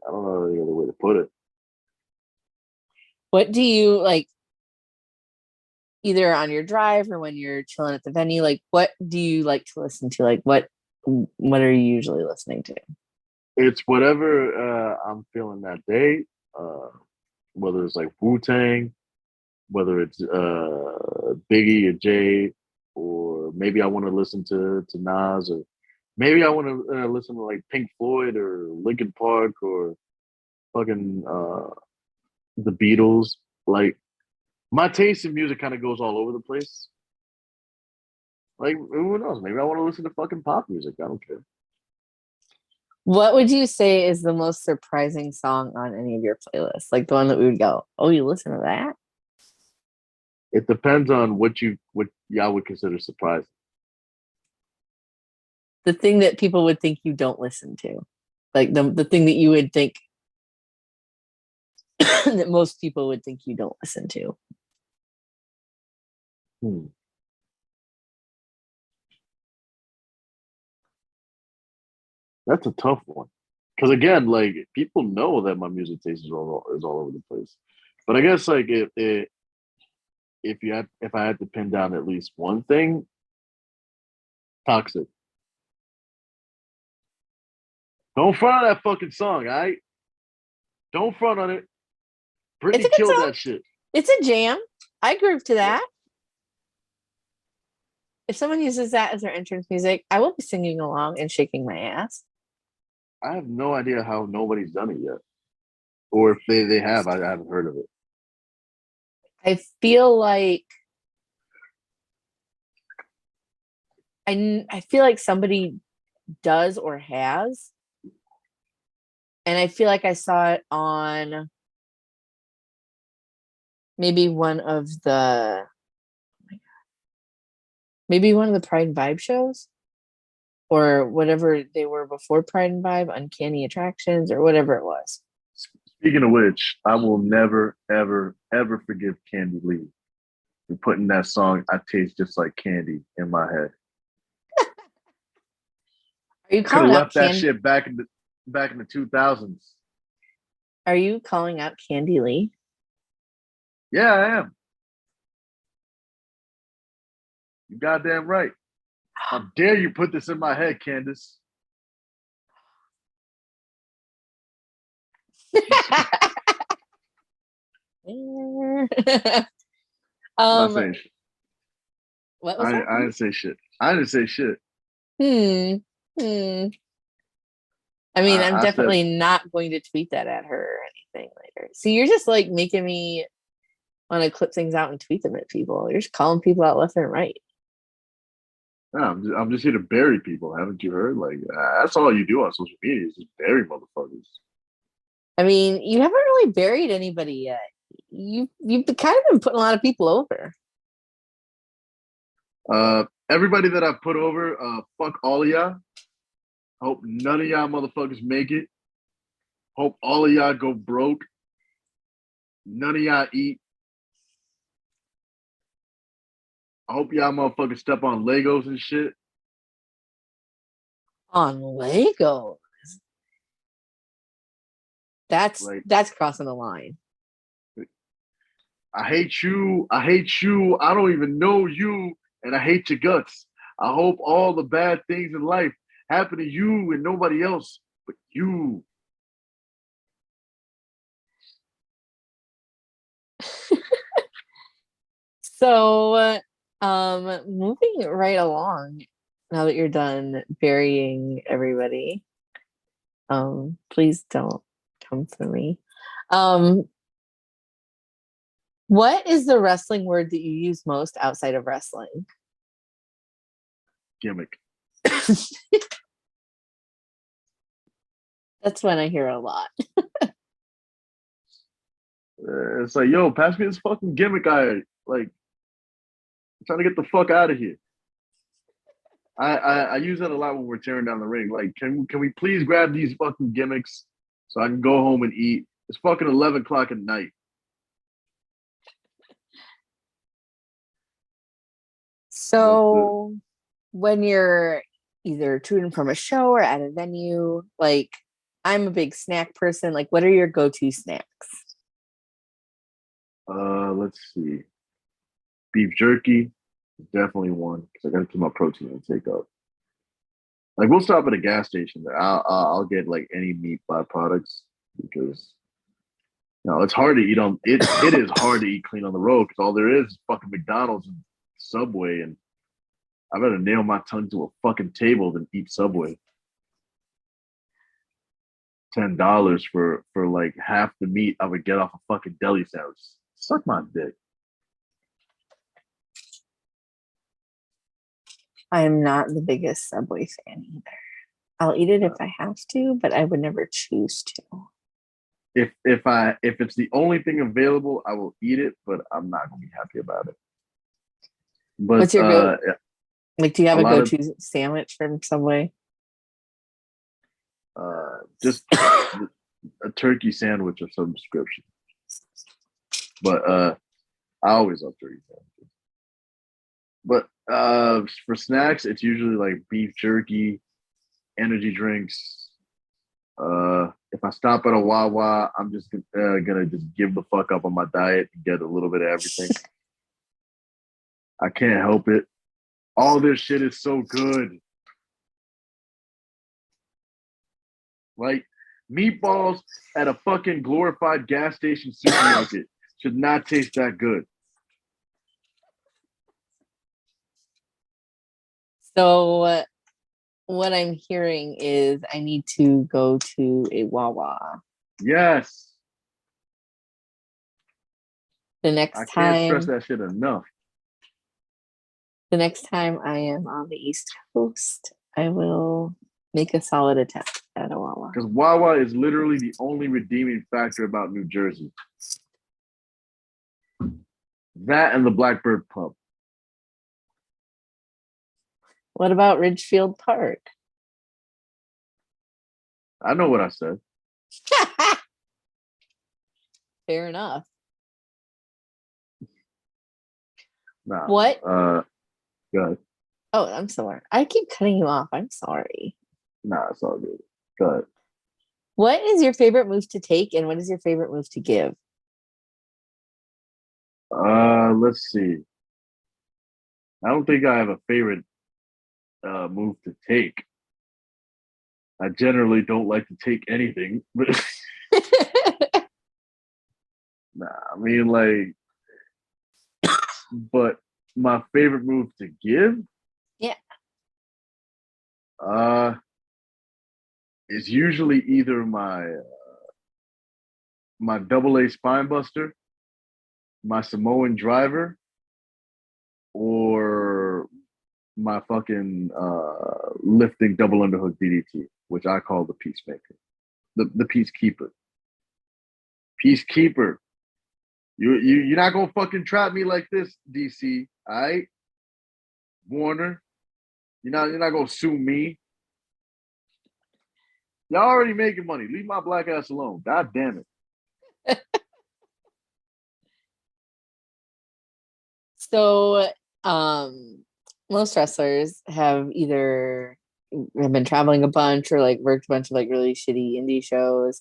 I don't know any other way to put it. What do you like either on your drive or when you're chilling at the venue? Like what do you like to listen to? Like what are you usually listening to? It's whatever I'm feeling that day. Whether it's like Wu Tang, whether it's Biggie or Jay, or maybe I want to listen to Nas, or maybe I want to listen to like Pink Floyd or Linkin Park or fucking the Beatles. Like my taste in music kind of goes all over the place. Like who knows? Maybe I want to listen to fucking pop music. I don't care. What would you say is the most surprising song on any of your playlists? Like the one that we would go, oh, you listen to that? It depends on what y'all would consider surprising. The thing that people would think you don't listen to. Like the thing that you would think that most people would think you don't listen to. Hmm. That's a tough one. Because again, like people know that my music taste is all over the place. But I guess like if I had to pin down at least one thing, toxic. Don't front on that fucking song, all right? Don't front on it. It's Britney a good killed song. that shit. It's a jam. I groove to Yeah. that. If someone uses that as their entrance music, I will be singing along and shaking my ass. I have no idea how nobody's done it yet. Or if they have, I haven't heard of it. I feel like I feel like somebody does or has. And I feel like I saw it on maybe one of the Pride and Vibe shows or whatever they were before Pride and Vibe, Uncanny Attractions or whatever it was. Speaking of which, I will never, ever, ever forgive Candy Lee for putting that song "I Taste Just Like Candy" in my head. Are you Could have calling out left that shit back in the 2000s. Are you calling out Candy Lee? Yeah, I am. You goddamn right. How dare you put this in my head, Candace? I'm not saying shit. What was that? I didn't say shit. I didn't say shit. I mean, I'm I said, definitely not going to tweet that at her or anything later. So you're just like making me want to clip things out and tweet them at people. You're just calling people out left and right. no, I'm just here to bury people. Haven't you heard? Like that's all you do on social media is just bury motherfuckers. I mean, you haven't really buried anybody yet. You've kind of been putting a lot of people over. Everybody that I put over, fuck all of y'all. Hope none of y'all motherfuckers make it. Hope all of y'all go broke. None of y'all eat. I hope y'all motherfuckers step on Legos and shit. On Lego. That's crossing the line. I hate you. I hate you. I don't even know you. And I hate your guts. I hope all the bad things in life happen to you and nobody else. You. So, moving right along, now that you're done burying everybody, please don't come for me. Um, what is the wrestling word that you use most outside of wrestling? Gimmick. That's when I hear a lot. It's like, yo, pass me this fucking gimmick guy. Like, I'm trying to get the fuck out of here. I use that a lot when we're tearing down the ring. Like, can we please grab these fucking gimmicks so I can go home and eat? It's fucking 11 o'clock at night. So, when you're either tuning from a show or at a venue, like I'm a big snack person. Like, what are your go-to snacks? Let's see. Beef jerky is definitely one because I got to keep my protein intake up. Like we'll stop at a gas station there. I'll get like any meat byproducts because it's hard to eat on it. It is hard to eat clean on the road because all there is fucking McDonald's and Subway, and I better nail my tongue to a fucking table than eat Subway. $10 for like half the meat I would get off a fucking deli sandwich. Suck my dick. I'm not the biggest Subway fan either. I'll eat it if I have to, but I would never choose to. If it's the only thing available, I will eat it, but I'm not gonna be happy about it. But what's your go? Like, do you have a go-to sandwich from Subway? Just a turkey sandwich of some description. But I always love turkey sandwiches. But for snacks, it's usually like beef jerky, energy drinks. If I stop at a Wawa, I'm just gonna just give the fuck up on my diet and get a little bit of everything. I can't help it. All this shit is so good. Like meatballs at a fucking glorified gas station supermarket should not taste that good. So what I'm hearing is I need to go to a Wawa. Yes. The next I time, can't stress that shit enough. the next time I am on the East Coast, I will make a solid attempt at a Wawa. Because Wawa is literally the only redeeming factor about New Jersey. That and the Blackbird Pub. What about Ridgefield Park? I know what I said. Fair enough. Nah. What? Go ahead. Oh, I'm sorry. I keep cutting you off. I'm sorry. Nah, it's all good. Go ahead. What is your favorite move to take and what is your favorite move to give? Let's see. I don't think I have a favorite move to take. I generally don't like to take anything, but nah, I mean like but my favorite move to give? Yeah. Is usually either my double A spine buster, my Samoan driver, or my fucking lifting double underhook DDT, which I call the peacemaker, the peacekeeper. Peacekeeper. You're not gonna fucking trap me like this, DC. All right, Warner. You're not gonna sue me. Y'all already making money. Leave my black ass alone. God damn it. So, most wrestlers have either been traveling a bunch or like worked a bunch of like really shitty indie shows.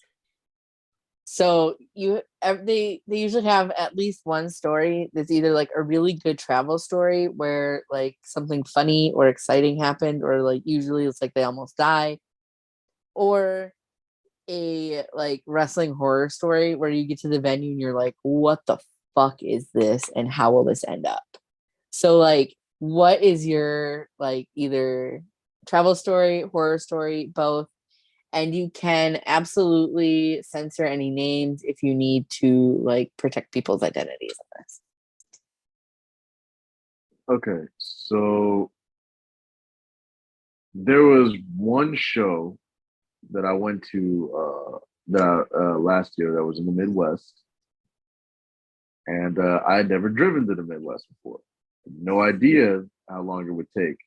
So they usually have at least one story that's either like a really good travel story where like something funny or exciting happened, or like usually it's like they almost die, or a like wrestling horror story where you get to the venue and you're like, what the fuck is this and how will this end up? So like what is your like either travel story, horror story, both? And you can absolutely censor any names if you need to like protect people's identities on this. Okay, so there was one show that I went to last year that was in the Midwest, and I had never driven to the Midwest before. No idea how long it would take.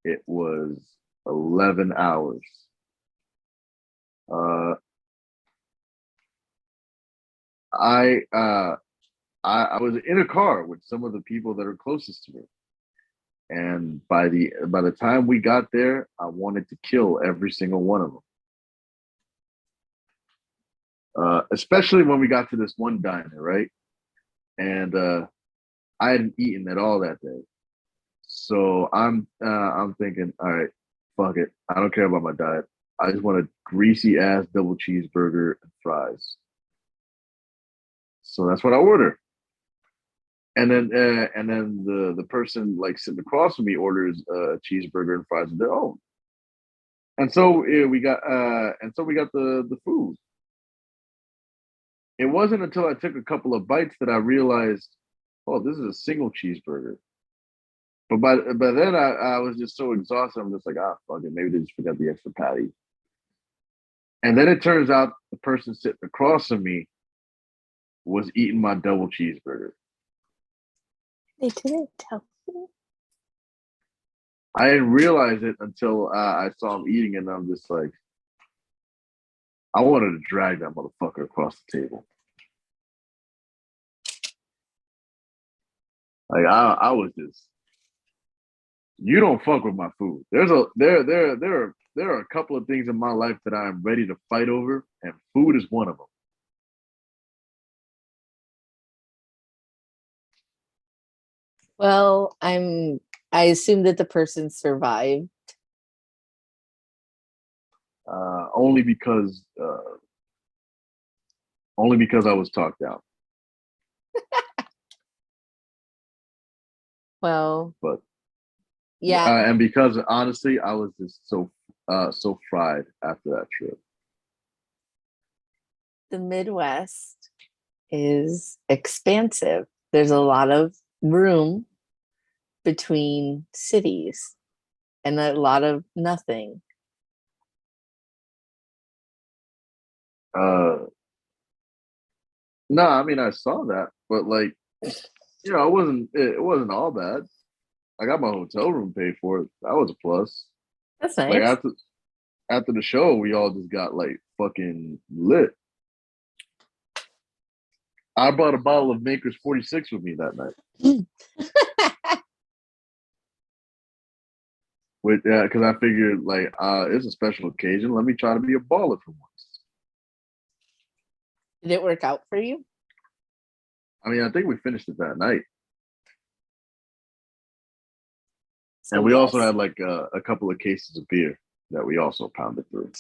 It was 11 hours. Uh, I, uh, I was in a car with some of the people that are closest to me, and by the time we got there, I wanted to kill every single one of them. Especially when we got to this one diner, right? And I hadn't eaten at all that day, so I'm thinking, all right, fuck it, I don't care about my diet. I just want a greasy ass double cheeseburger and fries. So that's what I order. And then the person like sitting across from me orders a cheeseburger and fries of their own. And so we got the food. It wasn't until I took a couple of bites that I realized, oh, this is a single cheeseburger. But by then I was just so exhausted. I'm just like, ah, fuck it. Maybe they just forgot the extra patty. And then it turns out the person sitting across from me was eating my double cheeseburger. They didn't tell me. I didn't realize it until I saw him eating, and I'm just like, I wanted to drag that motherfucker across the table. Like I was just, you don't fuck with my food. There are a couple of things in my life that I am ready to fight over, and food is one of them. Well, I assume that the person survived. Uh, only because uh, only because I was talked out. Well, But yeah, and because honestly, I was just so fried after that trip. the Midwest is expansive. There's a lot of room between cities and a lot of nothing. Uh, no, I mean I saw that, but like it wasn't all bad. I got my hotel room paid for it. That was a plus. That's Like nice. after the show, we all just got like fucking lit. I brought a bottle of Maker's 46 with me that night. With because I figured like it's a special occasion. Let me try to be a baller for once. Did it work out for you? I mean, I think we finished it that night, So and we also yes. had like a couple of cases of beer that we also pounded through,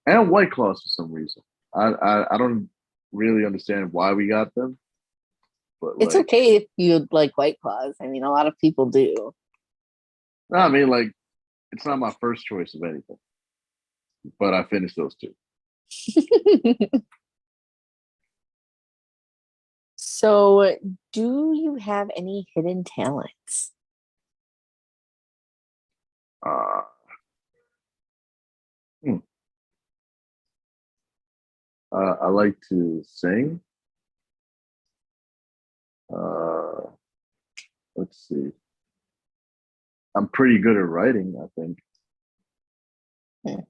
and White Claws for some reason. I don't really understand why we got them, but It's like, okay if you like White Claws. I mean, a lot of people do. no, I mean, like, it's not my first choice of anything, but I finished those two. So, do you have any hidden talents? Uh, hmm. I like to sing. Uh, let's see. I'm pretty good at writing, I think. Hmm.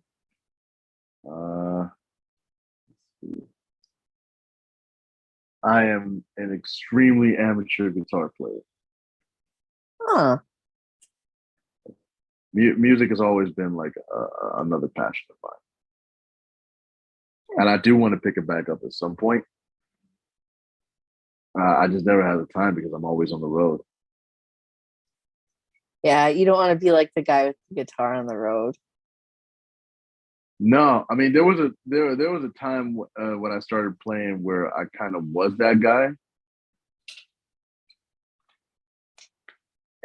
Uh, I am an extremely amateur guitar player. Huh. Music has always been like another passion of mine, and I do want to pick it back up at some point. I just never had the time because I'm always on the road. Yeah, you don't want to be like the guy with the guitar on the road. No, I mean there was a time when I started playing where I kind of was that guy,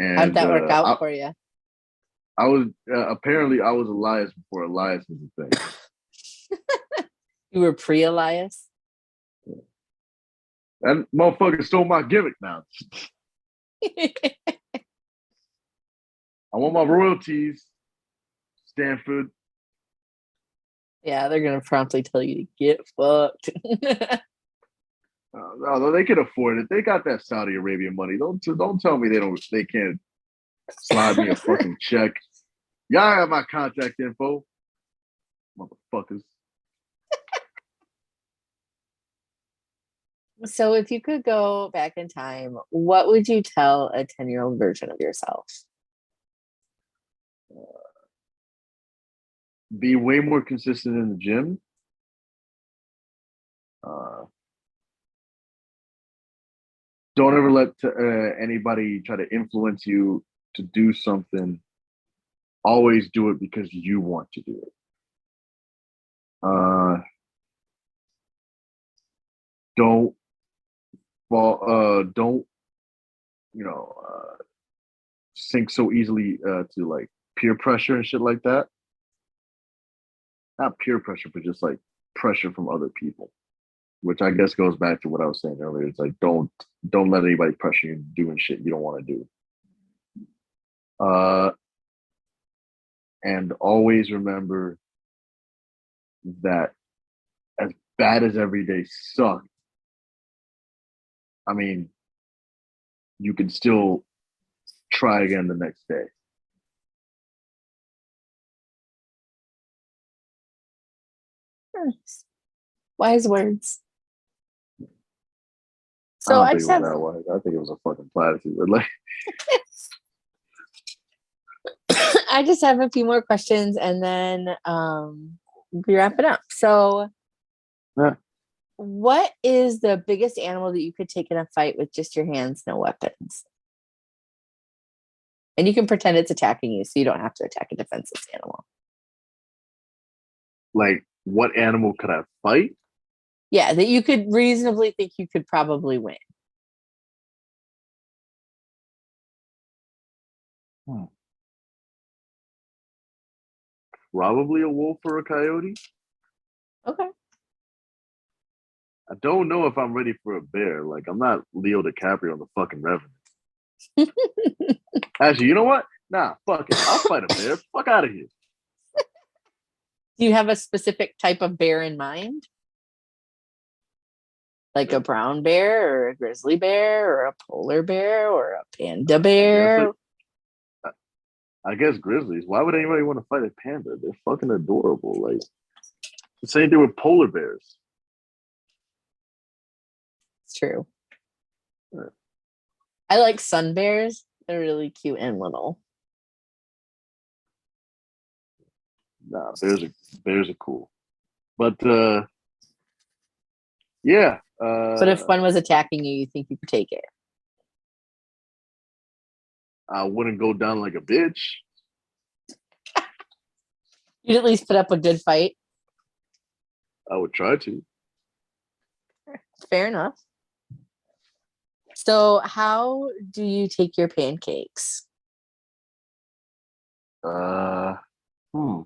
How'd and that work out for you? I was apparently I was Elias before Elias was a thing. You were pre-Elias? That motherfucker stole my gimmick now. I want my royalties, Stanford. Yeah, they're gonna promptly tell you to get fucked. No, they can afford it. They got that Saudi Arabian money. Don't tell me they can't slide me a fucking check. Y'all have my contact info, motherfuckers. So if you could go back in time, what would you tell a 10-year-old version of yourself? Be way more consistent in the gym. Uh, don't ever let anybody try to influence you to do something. Always do it because you want to do it. Don't fall. Don't you know? Sink so easily to like peer pressure and shit like that. Not peer pressure, but just like pressure from other people. Which I guess goes back to what I was saying earlier. It's like don't let anybody pressure you doing shit you don't want to do. And always remember that as bad as every day sucked, I mean, you can still try again the next day. Wise words. I So don't I think it just was have that wise. I think it was a fucking platitude. But like, I just have a few more questions and then we wrap it up. So yeah. what is the biggest animal that you could take in a fight with just your hands, no weapons? And you can pretend it's attacking you, so you don't have to attack a defenseless animal. Like, what animal could I fight? Yeah, that you could reasonably think you could probably win. Probably a wolf or a coyote. Okay. I don't know if I'm ready for a bear. Like, I'm not Leo DiCaprio on the fucking Revenant. Actually, you know what? Nah, fuck it. I'll fight a bear. Fuck out of here. Do you have a specific type of bear in mind? Like a brown bear or a grizzly bear or a polar bear or a panda bear? I guess grizzlies. Why would anybody want to fight a panda? They're fucking adorable. Like, the same thing with polar bears. It's true. Yeah. I like sun bears. They're really cute and little. Nah, bears are cool. But yeah. But if one was attacking you, you think you could take it? I wouldn't go down like a bitch. You'd at least put up a good fight. I would try to. Fair enough. So how do you take your pancakes? Uh, hmm.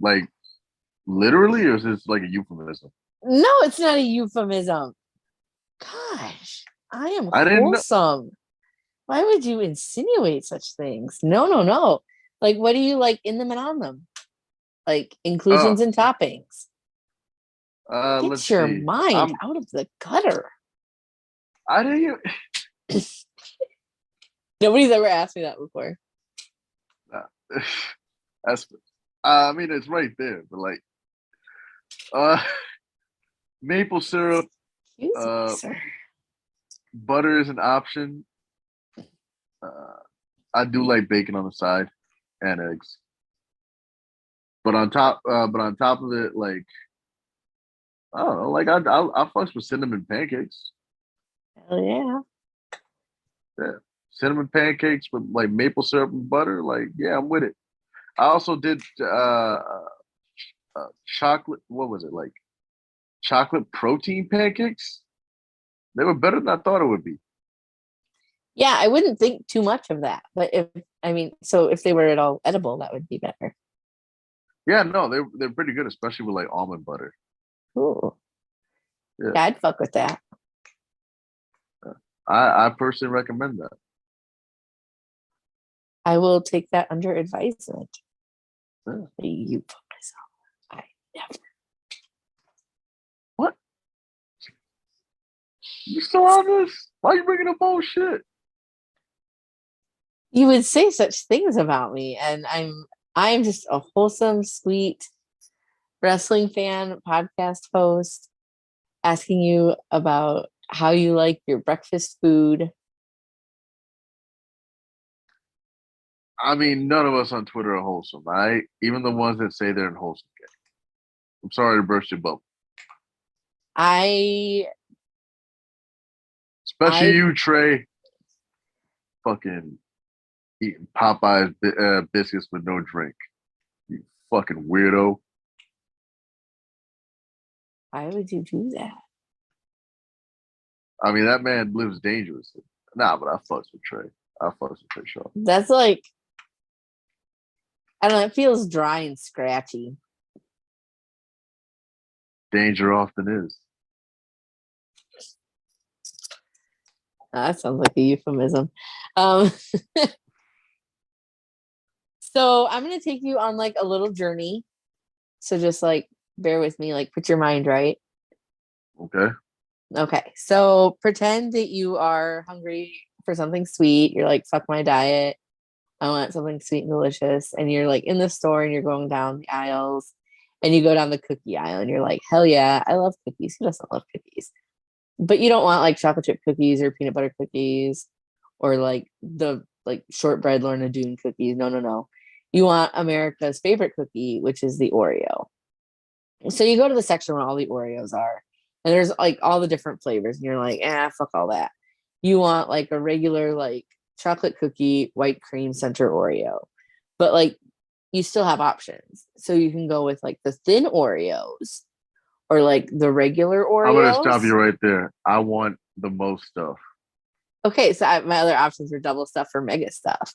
Like literally, or is this like a euphemism? No, it's not a euphemism. Gosh, I am I didn't know. wholesome. Why would you insinuate such things? No, no, no. Like, what do you like in them and on them? Like inclusions Oh, and toppings. let's Get your see. mind out of the gutter. I didn't. Nobody's ever asked me that before. That's. I mean, it's right there, but like, uh, maple syrup, Excuse me, sir. butter is an option. Uh, I do like bacon on the side and eggs, but on top of it, like I don't know, like I fucks with cinnamon pancakes. Hell yeah. Yeah, cinnamon pancakes with like maple syrup and butter. Like, yeah, I'm with it. I also did chocolate. What was it like? Chocolate protein pancakes. They were better than I thought it would be. Yeah, I wouldn't think too much of that. But so if they were at all edible, that would be better. Yeah, no, they're pretty good, especially with like almond butter. Ooh. Yeah, Yeah, I'd fuck with that. I personally recommend that. I will take that under advisement. Yeah. You fuck myself. I never. What? You still on this? Why you bringing up bullshit? You would say such things about me, and I'm just a wholesome, sweet wrestling fan, podcast host, asking you about how you like your breakfast food. I mean, none of us on Twitter are wholesome, right? Even the ones that say they're in wholesome. I'm sorry to burst your bubble. I Especially you, Trey. Fucking eating Popeye's biscuits with no drink. You fucking weirdo. Why would you do that? I mean, that man lives dangerously. Nah, but I fucks with Trey. I fucks with Trey Shaw. That's like, I don't know, it feels dry and scratchy. Danger often is. That sounds like a euphemism. Um, so I'm going to take you on like a little journey. So just like bear with me, like put your mind right. Okay. Okay. So pretend that you are hungry for something sweet. You're like, fuck my diet. I want something sweet and delicious. And you're like in the store and you're going down the aisles and you go down the cookie aisle and you're like, hell yeah, I love cookies. Who doesn't love cookies? But you don't want like chocolate chip cookies or peanut butter cookies or like the like shortbread Lorna Doone cookies. No, no, no. You want America's favorite cookie, which is the Oreo. So you go to the section where all the Oreos are, and there's like all the different flavors, and you're like, fuck all that. You want like a regular like chocolate cookie, white cream center Oreo, but like you still have options. So you can go with like the thin Oreos or like the regular I'm gonna stop you Oreos. right there. I want the most stuff. Okay, so my other options are double stuff or mega stuff.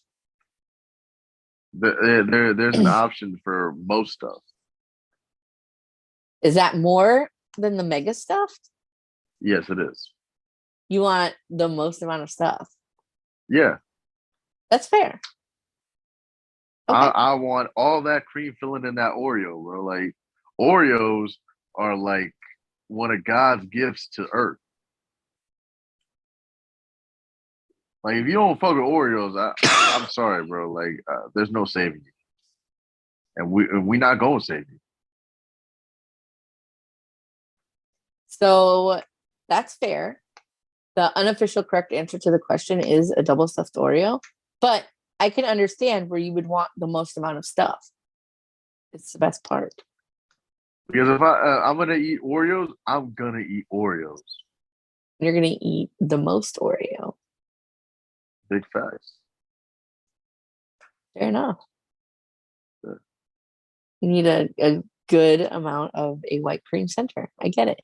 There's an option for most stuff. Is that more than the mega stuffed? Yes, it is. You want the most amount of stuff. Yeah. That's fair. Okay. I want all that cream filling in that Oreo, bro. Like Oreos are like one of God's gifts to Earth. Like if you don't fuck with Oreos, I'm sorry, bro. Like there's no saving you, and we not going to save you. So that's fair. The unofficial correct answer to the question is a double stuffed Oreo, but I can understand where you would want the most amount of stuff. It's the best part. Because if I'm gonna eat Oreos, I'm gonna eat Oreos. You're gonna eat the most Oreo. Big facts. Fair enough. Yeah. You need a good amount of a white cream center. I get it.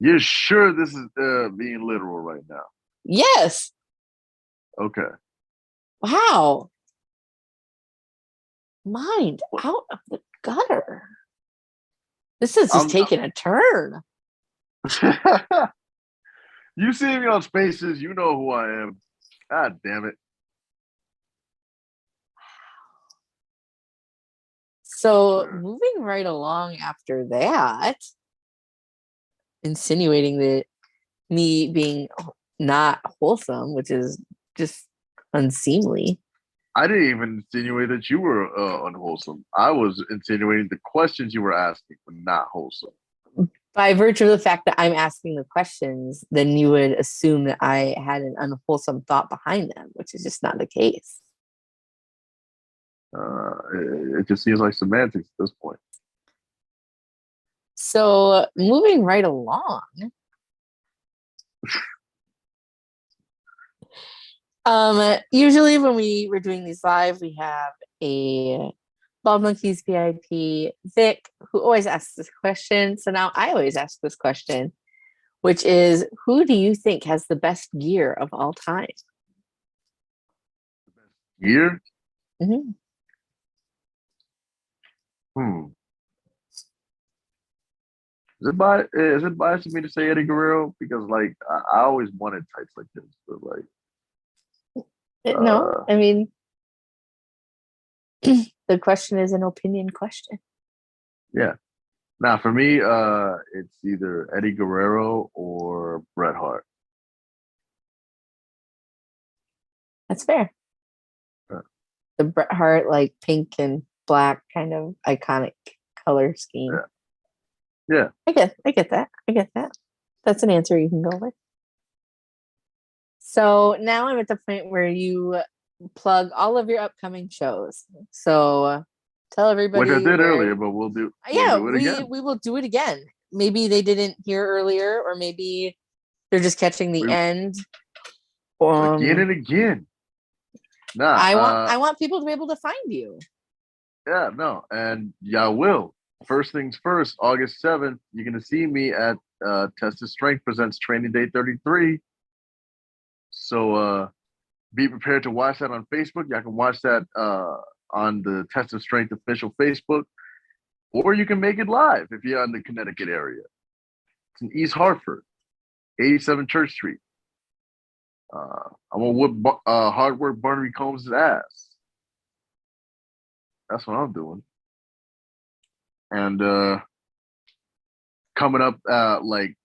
You're sure this is being literal right now? Yes. Okay. Wow. Mind out of the gutter. This is just taking a turn. You see me on Spaces, you know who I am. God damn it. So moving right along after that, insinuating that me being not wholesome, which is just unseemly. I didn't even insinuate that you were unwholesome. I was insinuating the questions you were asking were not wholesome. By virtue of the fact that I'm asking the questions, then you would assume that I had an unwholesome thought behind them, which is just not the case. It just seems like semantics at this point. So moving right along. Usually when we were doing these live, we have a Bald Monkeys VIP, Vic, who always asks this question. So now I always ask this question, which is, who do you think has the best gear of all time? Year? Mhm. Hmm. Is it biased of me to say Eddie Guerrero? Because like I always wanted tights like this, but like No, uh I mean, the question is an opinion question. yeah. Now for me, it's either Eddie Guerrero or Bret Hart. That's fair. Uh, The Bret Hart, like pink and black kind of iconic color scheme. yeah. Yeah. I get that. I get that. That's an answer you can go with. So now I'm at the point where you plug all of your upcoming shows. So tell Which I everybody did where. earlier, but we'll Yeah, do it we again. we will do it again. Maybe they didn't hear earlier, or maybe they're just catching the We end. again and again. Nah, I want people to be able to find you. yeah, no, and y'all will. First things first, August 7th, you're gonna see me at Tested Strength presents Training Day 33. So be prepared to watch that on Facebook. Y'all can watch that on the Tested Strength official Facebook, or you can make it live if you're in the Connecticut area. It's in East Hartford, 87 Church Street. I'm gonna whip hard work Barnaby Combs' ass. That's what I'm doing. And coming up like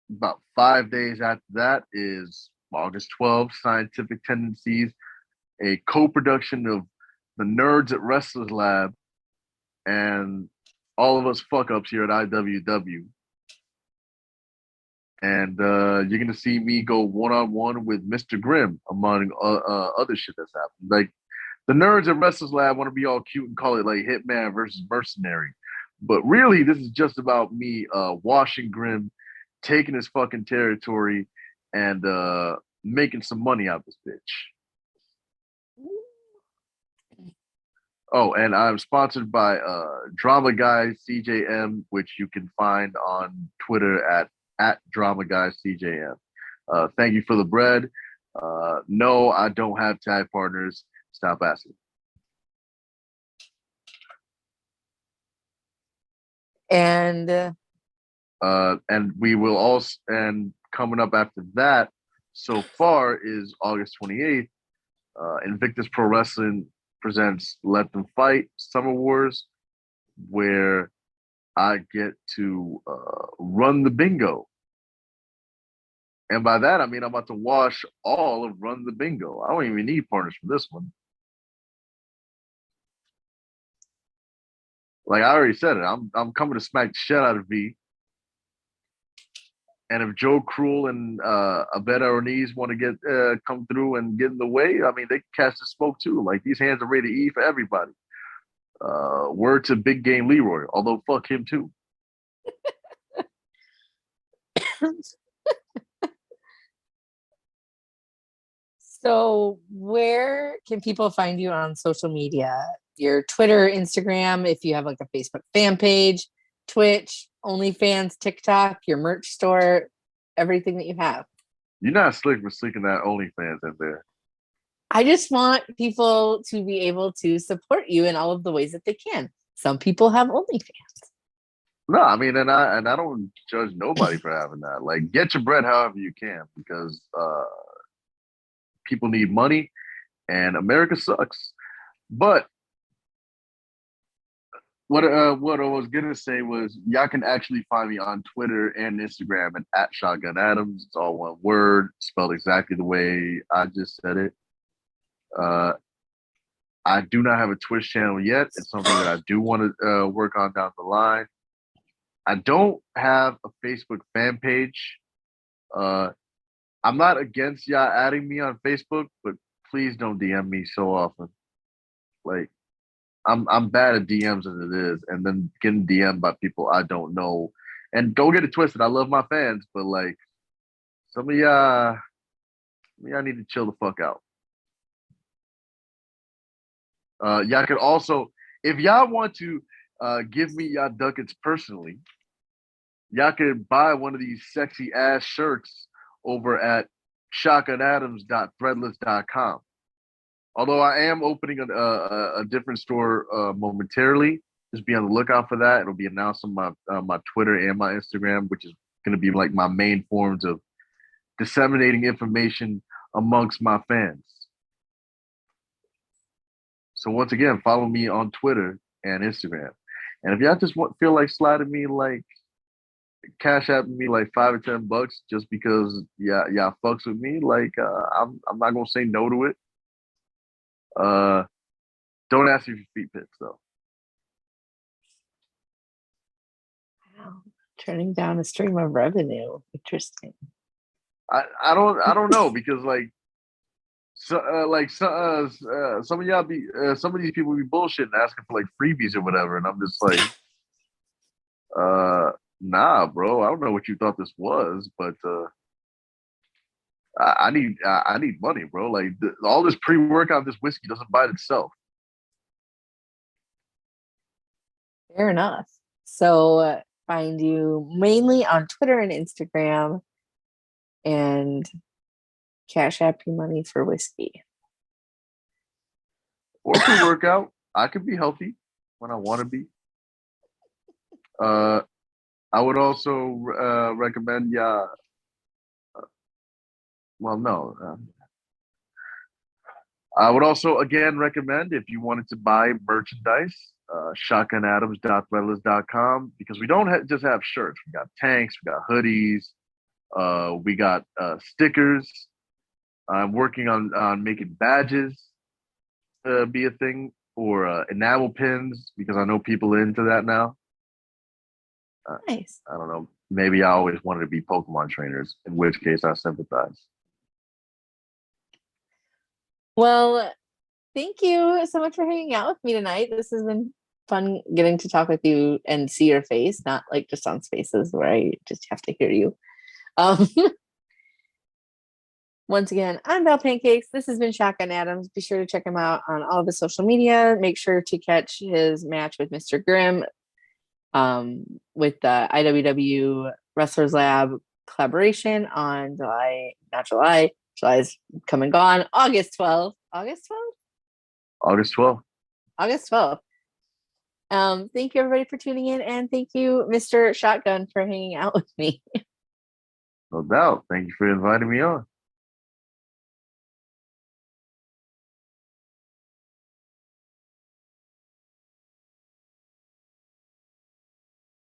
about 5 days after that is August 12th, Scientific Tendencies, a co-production of the Nerds at Wrestlers Lab and all of us fuck ups here at IWW. And you're gonna see me go one-on-one with Mr. Grimm, among other shit that's happened. Like the Nerds at Wrestlers Lab want to be all cute and call it like Hitman versus Mercenary, but really this is just about me washing Grimm, taking his fucking territory, and making some money out this bitch. Oh, and I'm sponsored by Drama Guy CJM, which you can find on Twitter at Drama Guy CJM. Thank you for the bread. No, I don't have tag partners. Stop asking. And And we will also, and coming up after that, so far is August 28th. Invictus Pro Wrestling presents Let Them Fight Summer Wars, where I get to run the bingo. And by that, I mean I'm about to wash all of Run the Bingo. I don't even need partners for this one. Like I already said it, I'm coming to smack the shit out of V. And if Joe Cruel and Abed Orniz want to get come through and get in the way, I mean they can catch the smoke too. Like these hands are ready to eat for everybody. Word to Big Game Leroy, although fuck him too. so where can people find you on social media? Your Twitter, Instagram, if you have like a Facebook fan page, Twitch, OnlyFans, TikTok, your merch store, everything that you have. You're not slick for slicking that OnlyFans in there. I just want people to be able to support you in all of the ways that they can. Some people have OnlyFans. No, I mean, and I don't judge nobody for having that. Like, get your bread however you can, because people need money, and America sucks. But what I was gonna say was, y'all can actually find me on Twitter and Instagram at Shotgun Adams. It's all one word, spelled exactly the way I just said it. I do not have a Twitch channel yet. It's something that I do want to work on down the line. I don't have a Facebook fan page. I'm not against y'all adding me on Facebook, but please don't DM me so often. Like I'm bad at DMs as it is, and then getting DM'd by people I don't know. And don't get it twisted. I love my fans, but like some of y'all need to chill the fuck out. Y'all could also, if y'all want to give me y'all ducats personally, y'all could buy one of these sexy ass shirts over at shotgunadams.threadless.com. Although I am opening a different store momentarily, just be on the lookout for that. It'll be announced on my Twitter and my Instagram, which is going to be like my main forms of disseminating information amongst my fans. So once again, follow me on Twitter and Instagram. And if y'all just feel like sliding me like cash app me like $5 or $10 just because y'all fucks with me, like I'm not gonna say no to it. Don't ask me for feet pics though. Wow. Turning down a stream of revenue. Interesting. I don't know because like some of y'all be some of these people be bullshitting asking for like freebies or whatever, and I'm just like nah, bro, I don't know what you thought this was, but I need money, bro. Like all this pre-workout, this whiskey doesn't buy itself. Fair enough. So find you mainly on Twitter and Instagram, and cash app you money for whiskey. Or pre-workout. I can be healthy when I want to be. I would also recommend I would also again recommend if you wanted to buy merchandise, shotgunadams.threadless.com, because we don't just have shirts. We got tanks, we got hoodies, we got stickers. I'm working on making badges be a thing, or enamel pins, because I know people are into that now. Nice. I don't know. Maybe I always wanted to be Pokemon trainers, in which case I sympathize. Well, thank you so much for hanging out with me tonight. This has been fun getting to talk with you and see your face, not like just on Spaces where I just have to hear you. Once again, I'm Belle Pancakes. This has been Shotgun Adams. Be sure to check him out on all of his social media. Make sure to catch his match with Mr. Grimm with the IWW Wrestlers Lab collaboration on July's come and gone, August 12th. August 12th? August 12th. Thank you everybody for tuning in, and thank you, Mr. Shotgun, for hanging out with me. No doubt. Thank you for inviting me on.